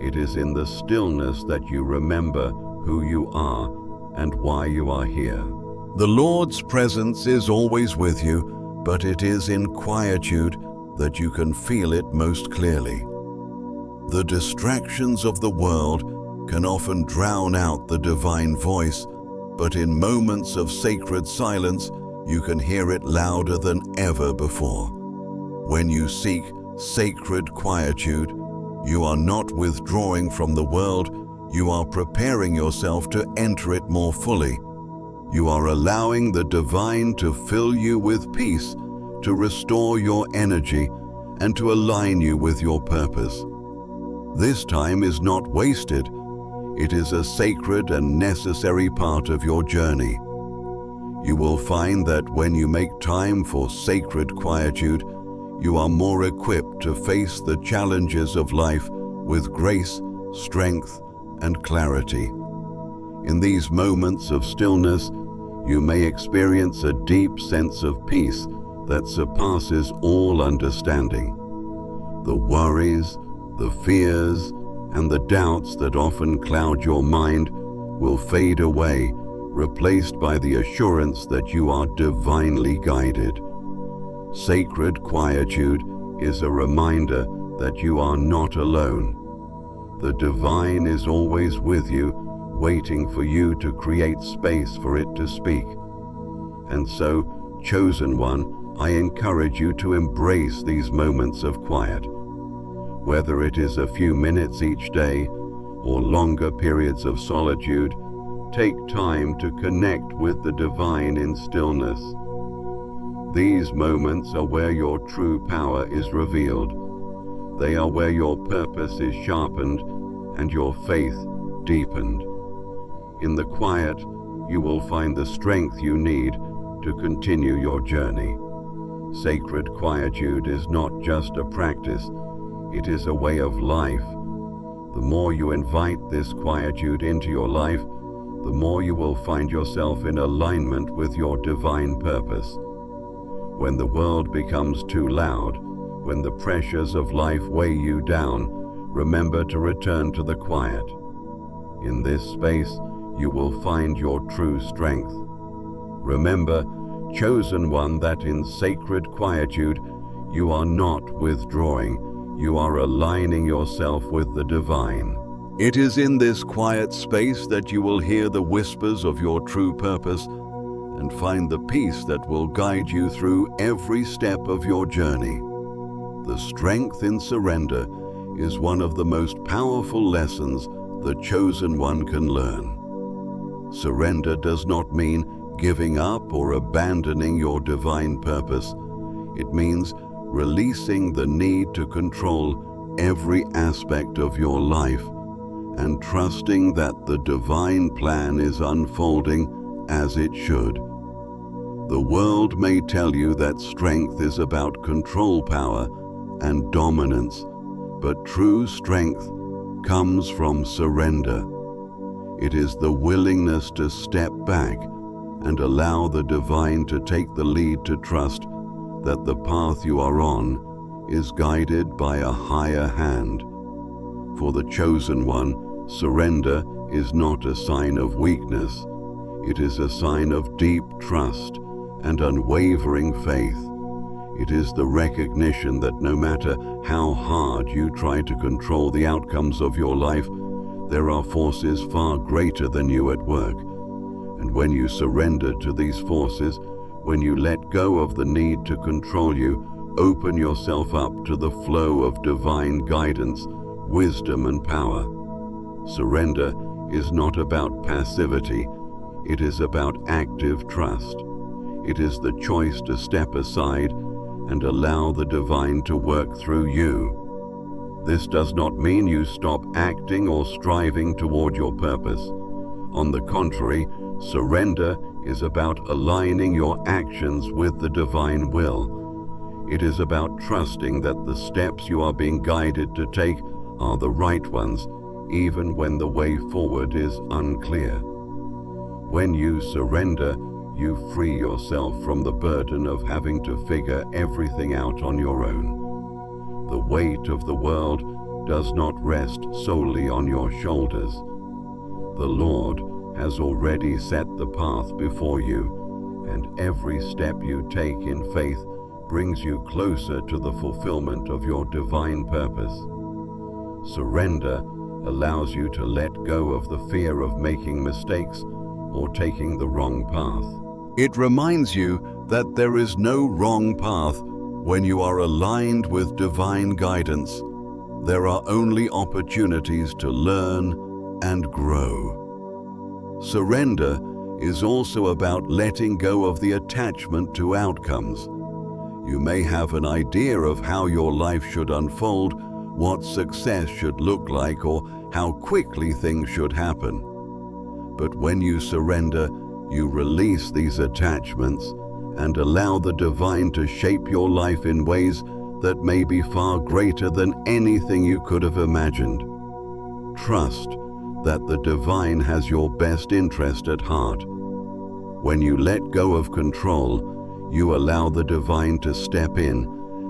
It is in the stillness that you remember who you are and why you are here. The Lord's presence is always with you, but it is in quietude that you can feel it most clearly. The distractions of the world can often drown out the divine voice, but in moments of sacred silence, you can hear it louder than ever before. When you seek sacred quietude, you are not withdrawing from the world, you are preparing yourself to enter it more fully. You are allowing the divine to fill you with peace, to restore your energy, and to align you with your purpose. This time is not wasted. It is a sacred and necessary part of your journey. You will find that when you make time for sacred quietude, you are more equipped to face the challenges of life with grace, strength, and clarity. In these moments of stillness, you may experience a deep sense of peace that surpasses all understanding. The worries, the fears, and the doubts that often cloud your mind will fade away, replaced by the assurance that you are divinely guided. Sacred quietude is a reminder that you are not alone. The divine is always with you, waiting for you to create space for it to speak. And so, chosen one, I encourage you to embrace these moments of quiet. Whether it is a few minutes each day or longer periods of solitude, take time to connect with the divine in stillness. These moments are where your true power is revealed. They are where your purpose is sharpened and your faith deepened. In the quiet, you will find the strength you need to continue your journey. Sacred quietude is not just a practice, it is a way of life. The more you invite this quietude into your life, the more you will find yourself in alignment with your divine purpose. When the world becomes too loud, when the pressures of life weigh you down, remember to return to the quiet. In this space, you will find your true strength. Remember, chosen one, that in sacred quietude, you are not withdrawing, you are aligning yourself with the divine. It is in this quiet space that you will hear the whispers of your true purpose and find the peace that will guide you through every step of your journey. The strength in surrender is one of the most powerful lessons the chosen one can learn. Surrender does not mean giving up or abandoning your divine purpose. It means releasing the need to control every aspect of your life and trusting that the divine plan is unfolding as it should. The world may tell you that strength is about control power and dominance, but true strength comes from surrender. It is the willingness to step back and allow the divine to take the lead, to trust that the path you are on is guided by a higher hand. For the chosen one, surrender is not a sign of weakness. It is a sign of deep trust and unwavering faith. It is the recognition that no matter how hard you try to control the outcomes of your life, there are forces far greater than you at work. And when you surrender to these forces, when you let go of the need to control you, open yourself up to the flow of divine guidance, wisdom, and power. Surrender is not about passivity. It is about active trust. It is the choice to step aside and allow the divine to work through you. This does not mean you stop acting or striving toward your purpose. On the contrary, surrender is about aligning your actions with the divine will. It is about trusting that the steps you are being guided to take are the right ones, even when the way forward is unclear. When you surrender, you free yourself from the burden of having to figure everything out on your own. The weight of the world does not rest solely on your shoulders. The Lord has already set the path before you, and every step you take in faith brings you closer to the fulfillment of your divine purpose. Surrender allows you to let go of the fear of making mistakes or taking the wrong path. It reminds you that there is no wrong path when you are aligned with divine guidance. There are only opportunities to learn and grow. Surrender is also about letting go of the attachment to outcomes. You may have an idea of how your life should unfold, what success should look like, or how quickly things should happen. But when you surrender, you release these attachments and allow the divine to shape your life in ways that may be far greater than anything you could have imagined. Trust that the divine has your best interest at heart. When you let go of control, you allow the divine to step in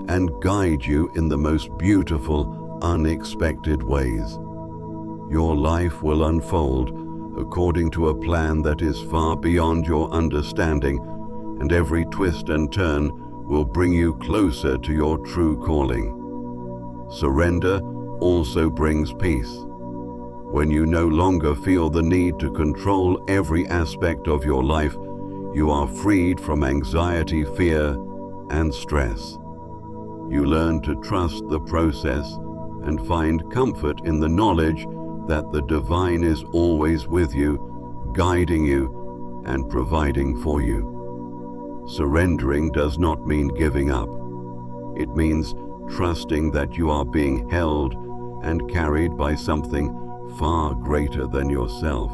and guide you in the most beautiful, unexpected ways. Your life will unfold according to a plan that is far beyond your understanding, and every twist and turn will bring you closer to your true calling. Surrender also brings peace. When you no longer feel the need to control every aspect of your life, you are freed from anxiety, fear, and stress. You learn to trust the process and find comfort in the knowledge that the divine is always with you, guiding you, and providing for you. Surrendering does not mean giving up. It means trusting that you are being held and carried by something far greater than yourself.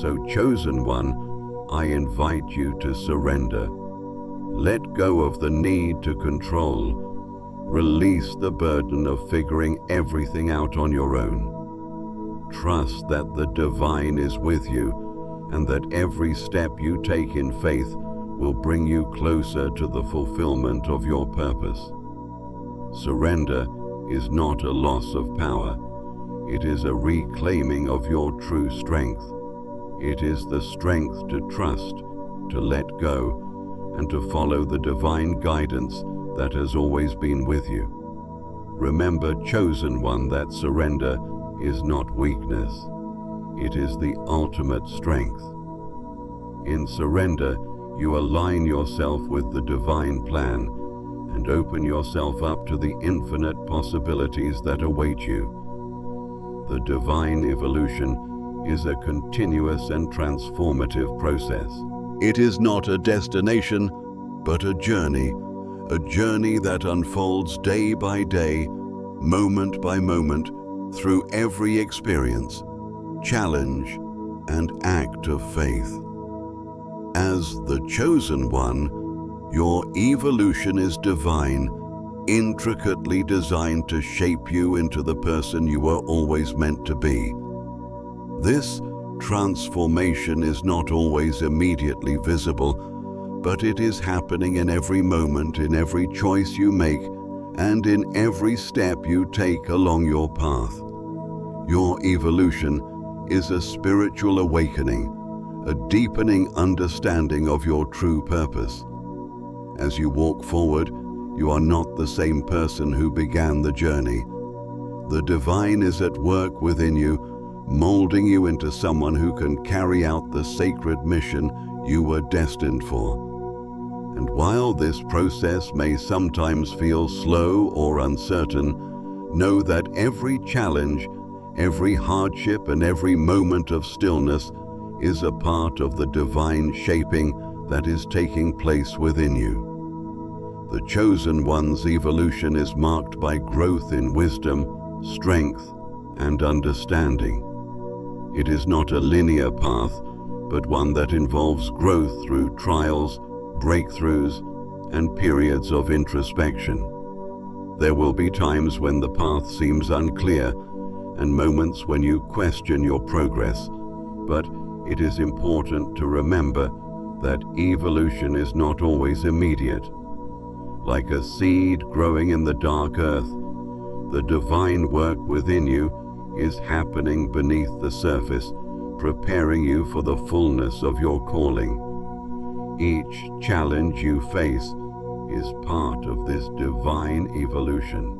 So, chosen one, I invite you to surrender. Let go of the need to control. Release the burden of figuring everything out on your own. Trust that the divine is with you and that every step you take in faith will bring you closer to the fulfillment of your purpose. Surrender is not a loss of power. It is a reclaiming of your true strength. It is the strength to trust, to let go, and to follow the divine guidance that has always been with you. Remember, chosen one, that surrender is not weakness. It is the ultimate strength. In surrender, you align yourself with the divine plan and open yourself up to the infinite possibilities that await you. The divine evolution is a continuous and transformative process. It is not a destination, but a journey that unfolds day by day, moment by moment, through every experience, challenge, and act of faith. As the chosen one, your evolution is divine, intricately designed to shape you into the person you were always meant to be. This transformation is not always immediately visible, but it is happening in every moment, in every choice you make, and in every step you take along your path. Your evolution is a spiritual awakening, a deepening understanding of your true purpose. As you walk forward, you are not the same person who began the journey. The divine is at work within you, molding you into someone who can carry out the sacred mission you were destined for. And while this process may sometimes feel slow or uncertain, know that every challenge, every hardship, and every moment of stillness is a part of the divine shaping that is taking place within you. The chosen one's evolution is marked by growth in wisdom, strength, and understanding. It is not a linear path, but one that involves growth through trials, breakthroughs, and periods of introspection. There will be times when the path seems unclear and moments when you question your progress, but it is important to remember that evolution is not always immediate. Like a seed growing in the dark earth, the divine work within you is happening beneath the surface, preparing you for the fullness of your calling. Each challenge you face is part of this divine evolution.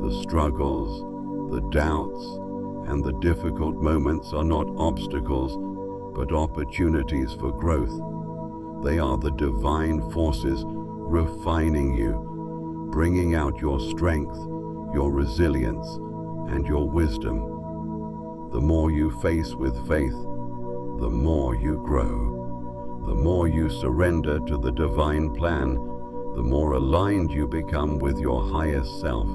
The struggles, the doubts, and the difficult moments are not obstacles, but opportunities for growth. They are the divine forces refining you, bringing out your strength, your resilience, and your wisdom. The more you face with faith, the more you grow. The more you surrender to the divine plan, the more aligned you become with your highest self.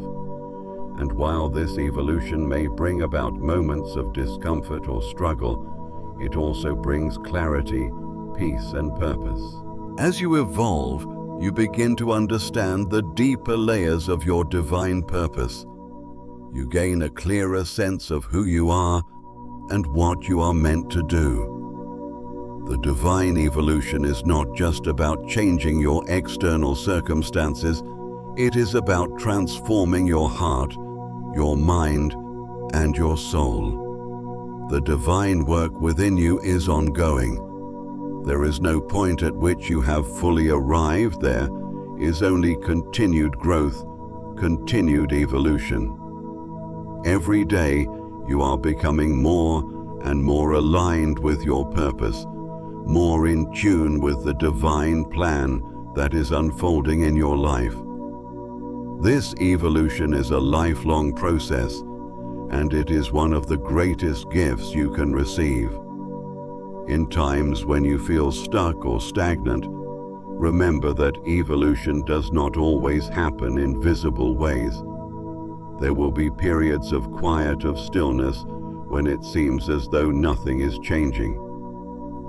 And while this evolution may bring about moments of discomfort or struggle, it also brings clarity, peace, and purpose. As you evolve, you begin to understand the deeper layers of your divine purpose. You gain a clearer sense of who you are and what you are meant to do. The divine evolution is not just about changing your external circumstances, it is about transforming your heart, your mind, and your soul. The divine work within you is ongoing. There is no point at which you have fully arrived. There is only continued growth, continued evolution. Every day, you are becoming more and more aligned with your purpose, more in tune with the divine plan that is unfolding in your life. This evolution is a lifelong process, and it is one of the greatest gifts you can receive. In times when you feel stuck or stagnant, remember that evolution does not always happen in visible ways. There will be periods of quiet, of stillness, when it seems as though nothing is changing.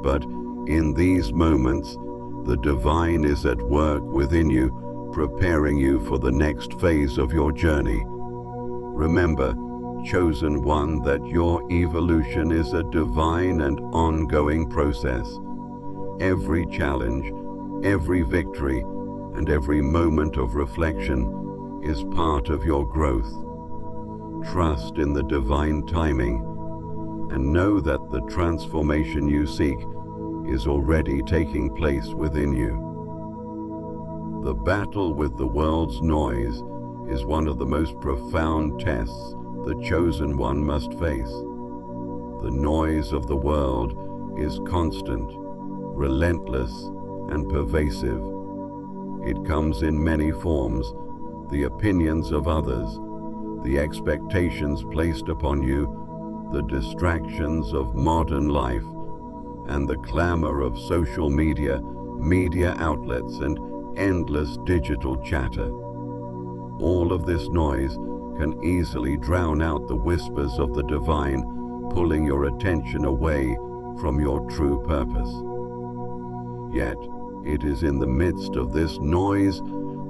But in these moments, the divine is at work within you, preparing you for the next phase of your journey. Remember, chosen one, that your evolution is a divine and ongoing process. Every challenge, every victory, and every moment of reflection is part of your growth. Trust in the divine timing and know that the transformation you seek is already taking place within you. The battle with the world's noise is one of the most profound tests the chosen one must face. The noise of the world is constant, relentless, and pervasive. It comes in many forms: the opinions of others, the expectations placed upon you, the distractions of modern life, and the clamor of social media outlets, and endless digital chatter. All of this noise can easily drown out the whispers of the divine, pulling your attention away from your true purpose. Yet, it is in the midst of this noise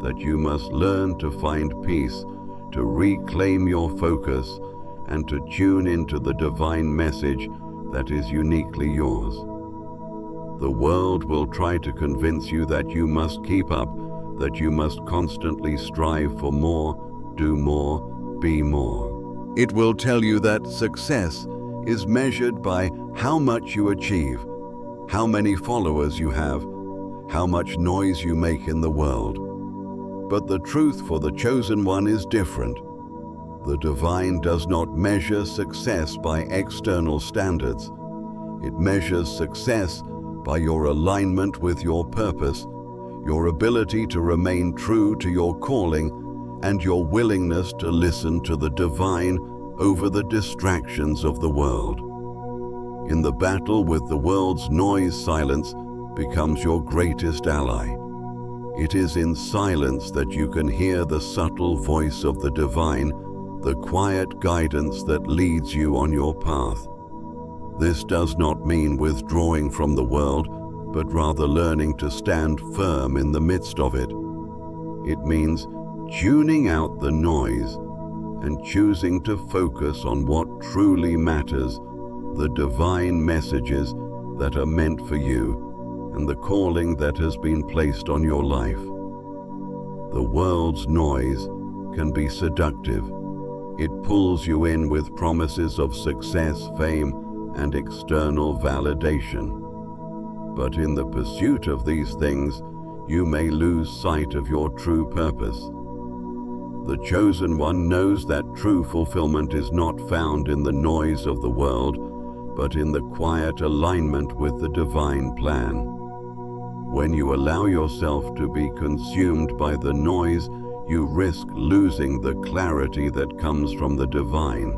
that you must learn to find peace, to reclaim your focus, and to tune into the divine message that is uniquely yours. The world will try to convince you that you must keep up, that you must constantly strive for more, do more, be more. It will tell you that success is measured by how much you achieve, how many followers you have, how much noise you make in the world. But the truth for the chosen one is different. The divine does not measure success by external standards. It measures success by your alignment with your purpose, your ability to remain true to your calling, and your willingness to listen to the divine over the distractions of the world. In the battle with the world's noise, silence becomes your greatest ally. It is in silence that you can hear the subtle voice of the divine, the quiet guidance that leads you on your path. This does not mean withdrawing from the world, but rather learning to stand firm in the midst of it. It means tuning out the noise and choosing to focus on what truly matters, the divine messages that are meant for you, and the calling that has been placed on your life. The world's noise can be seductive. It pulls you in with promises of success, fame, and external validation. But in the pursuit of these things, you may lose sight of your true purpose. The chosen one knows that true fulfillment is not found in the noise of the world, but in the quiet alignment with the divine plan. When you allow yourself to be consumed by the noise, you risk losing the clarity that comes from the divine.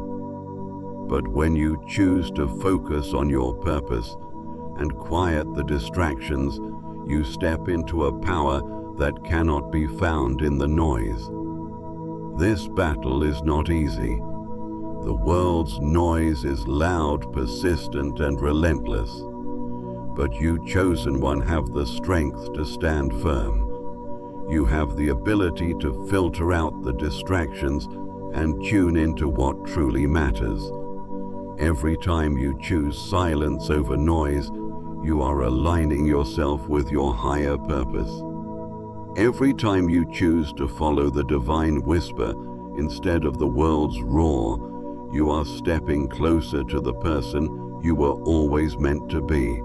But when you choose to focus on your purpose and quiet the distractions, you step into a power that cannot be found in the noise. This battle is not easy. The world's noise is loud, persistent, and relentless. But you, chosen one, have the strength to stand firm. You have the ability to filter out the distractions and tune into what truly matters. Every time you choose silence over noise, you are aligning yourself with your higher purpose. Every time you choose to follow the divine whisper instead of the world's roar, you are stepping closer to the person you were always meant to be.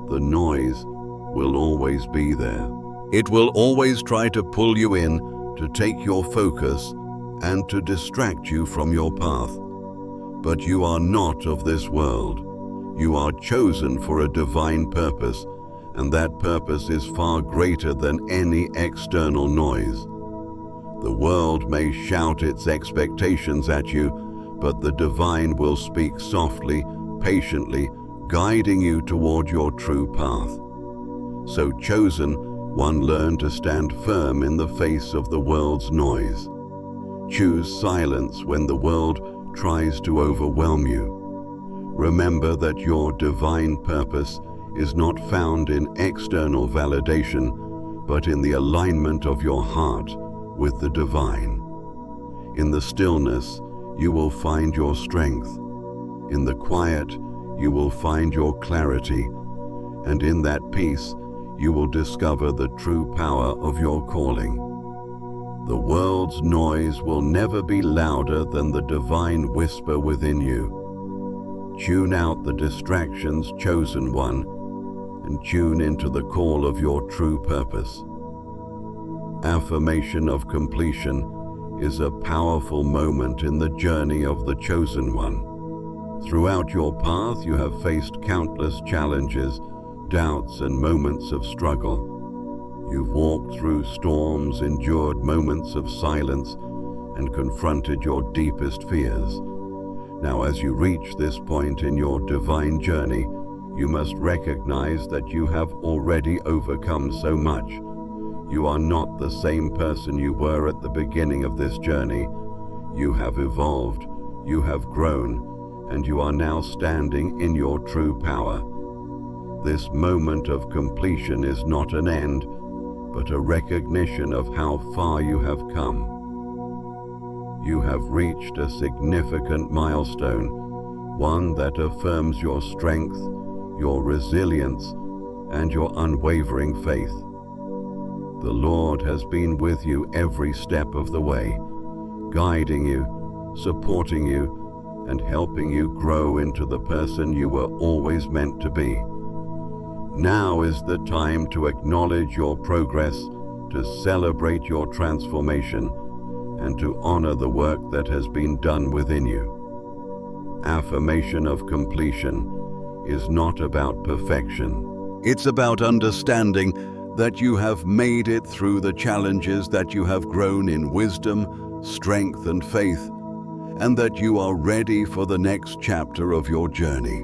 The noise will always be there. It will always try to pull you in, to take your focus, and to distract you from your path. But you are not of this world. You are chosen for a divine purpose, and that purpose is far greater than any external noise. The world may shout its expectations at you, but the divine will speak softly, patiently, guiding you toward your true path. So, chosen one, learn to stand firm in the face of the world's noise. Choose silence when the world tries to overwhelm you. Remember that your divine purpose is not found in external validation, but in the alignment of your heart with the divine. In the stillness, you will find your strength. In the quiet, you will find your clarity. And in that peace, you will discover the true power of your calling. The world's noise will never be louder than the divine whisper within you. Tune out the distractions, chosen one, and tune into the call of your true purpose. Affirmation of completion is a powerful moment in the journey of the chosen one. Throughout your path, you have faced countless challenges, doubts, and moments of struggle. You've walked through storms, endured moments of silence, and confronted your deepest fears. Now, as you reach this point in your divine journey, you must recognize that you have already overcome so much. You are not the same person you were at the beginning of this journey. You have evolved, you have grown, and you are now standing in your true power. This moment of completion is not an end, but a recognition of how far you have come. You have reached a significant milestone, one that affirms your strength, your resilience, and your unwavering faith. The Lord has been with you every step of the way, guiding you, supporting you, and helping you grow into the person you were always meant to be. Now is the time to acknowledge your progress, to celebrate your transformation, and to honor the work that has been done within you. Affirmation of completion is not about perfection. It's about understanding that you have made it through the challenges, that you have grown in wisdom, strength, and faith, and that you are ready for the next chapter of your journey.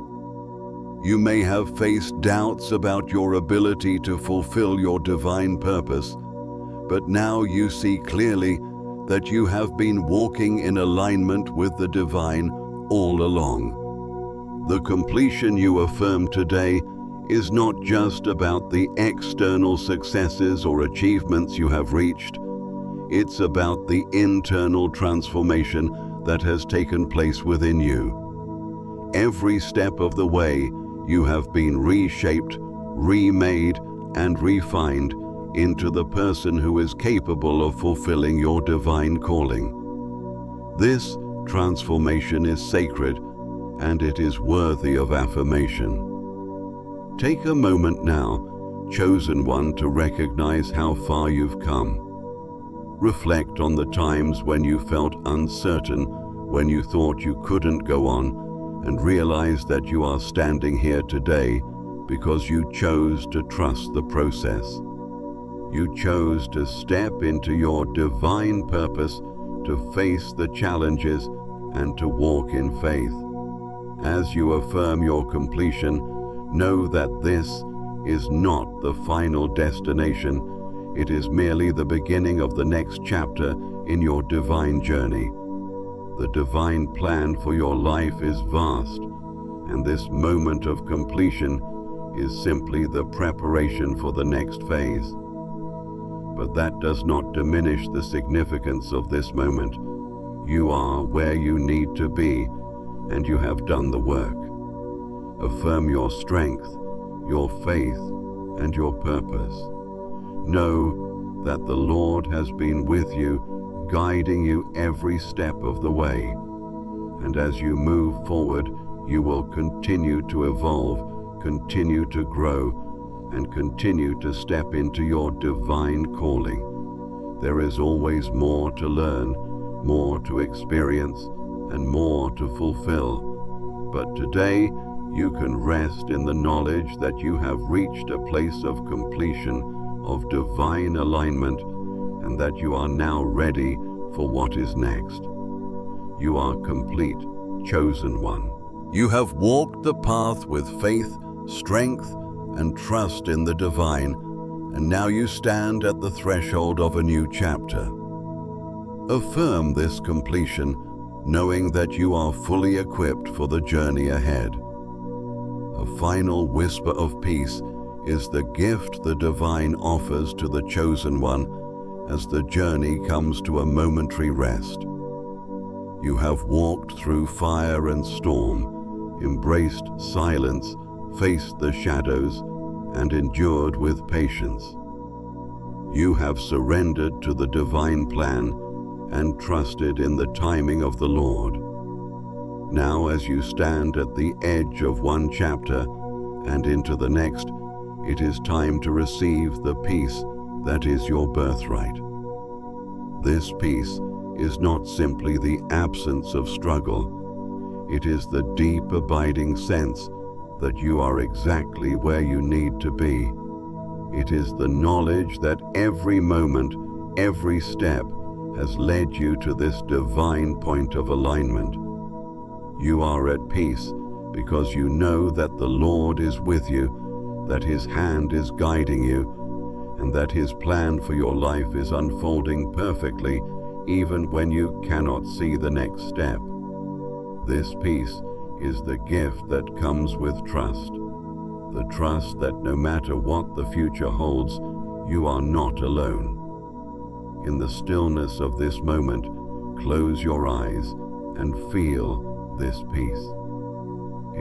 You may have faced doubts about your ability to fulfill your divine purpose, but now you see clearly that you have been walking in alignment with the divine all along. The completion you affirm today is not just about the external successes or achievements you have reached. It's about the internal transformation that has taken place within you. Every step of the way, you have been reshaped, remade, and refined into the person who is capable of fulfilling your divine calling. This transformation is sacred, and it is worthy of affirmation. Take a moment now, chosen one, to recognize how far you've come. Reflect on the times when you felt uncertain, when you thought you couldn't go on, and realize that you are standing here today because you chose to trust the process. You chose to step into your divine purpose, to face the challenges, and to walk in faith. As you affirm your completion, know that this is not the final destination. It is merely the beginning of the next chapter in your divine journey. The divine plan for your life is vast, and this moment of completion is simply the preparation for the next phase. But that does not diminish the significance of this moment. You are where you need to be, and you have done the work. Affirm your strength, your faith, and your purpose. Know that the Lord has been with you, guiding you every step of the way. And as you move forward, you will continue to evolve, continue to grow, and continue to step into your divine calling. There is always more to learn, more to experience, and more to fulfill. But today, you can rest in the knowledge that you have reached a place of completion, of divine alignment, and that you are now ready for what is next. You are complete, chosen one. You have walked the path with faith, strength, and trust in the divine, and now you stand at the threshold of a new chapter. Affirm this completion, knowing that you are fully equipped for the journey ahead. A final whisper of peace is the gift the divine offers to the chosen one as the journey comes to a momentary rest. You have walked through fire and storm, embraced silence, faced the shadows, and endured with patience. You have surrendered to the divine plan and trusted in the timing of the Lord. Now, as you stand at the edge of one chapter and into the next, it is time to receive the peace that is your birthright. This peace is not simply the absence of struggle. It is the deep, abiding sense that you are exactly where you need to be. It is the knowledge that every moment, every step has led you to this divine point of alignment. You are at peace because you know that the Lord is with you, that His hand is guiding you, and that His plan for your life is unfolding perfectly even when you cannot see the next step. This peace is the gift that comes with trust. The trust that no matter what the future holds, you are not alone. In the stillness of this moment, close your eyes and feel this peace.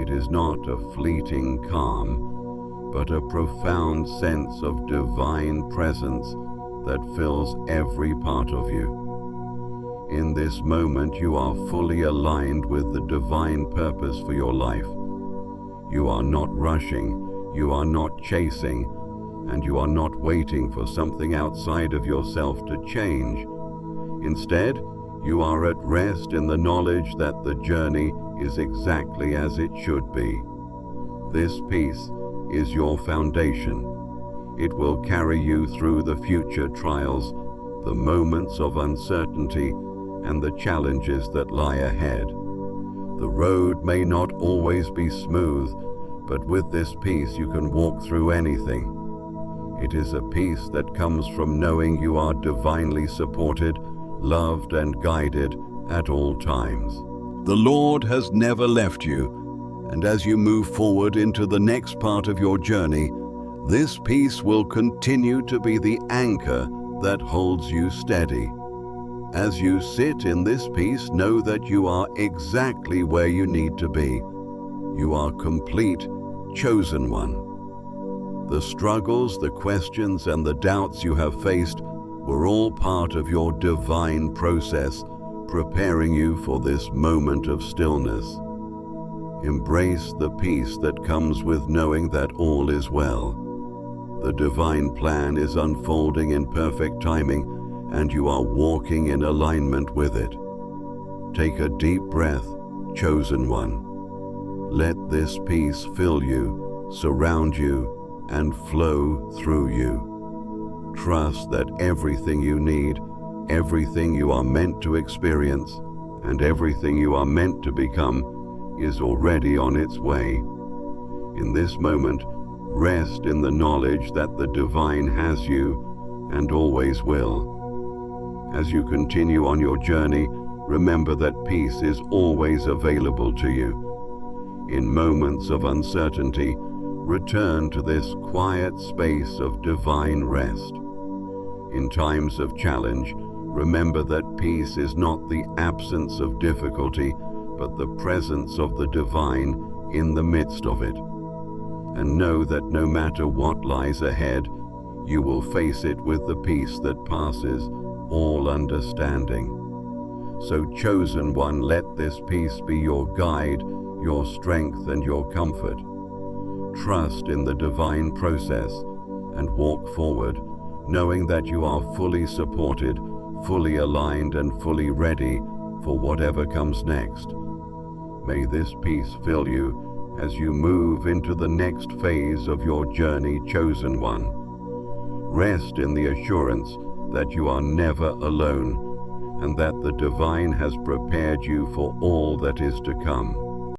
It is not a fleeting calm, but a profound sense of divine presence that fills every part of you. In this moment, you are fully aligned with the divine purpose for your life. You are not rushing, you are not chasing, and you are not waiting for something outside of yourself to change. Instead, you are at rest in the knowledge that the journey is exactly as it should be. This peace is your foundation. It will carry you through the future trials, the moments of uncertainty, and the challenges that lie ahead. The road may not always be smooth, but with this peace you can walk through anything. It is a peace that comes from knowing you are divinely supported, loved, and guided at all times. The Lord has never left you, and as you move forward into the next part of your journey, this peace will continue to be the anchor that holds you steady. As you sit in this peace, know that you are exactly where you need to be. You are complete, chosen one. The struggles, the questions, and the doubts you have faced were all part of your divine process, preparing you for this moment of stillness. Embrace the peace that comes with knowing that all is well. The divine plan is unfolding in perfect timing, and you are walking in alignment with it. Take a deep breath, chosen one. Let this peace fill you, surround you, and flow through you. Trust that everything you need, everything you are meant to experience, and everything you are meant to become is already on its way. In this moment, rest in the knowledge that the divine has you and always will. As you continue on your journey, remember that peace is always available to you. In moments of uncertainty, return to this quiet space of divine rest. In times of challenge, remember that peace is not the absence of difficulty, but the presence of the divine in the midst of it. And know that no matter what lies ahead, you will face it with the peace that passes all understanding. So, chosen one, let this peace be your guide, your strength, and your comfort. Trust in the divine process and walk forward, knowing that you are fully supported, fully aligned, and fully ready for whatever comes next. May this peace fill you as you move into the next phase of your journey, chosen one. Rest in the assurance that you are never alone, and that the divine has prepared you for all that is to come.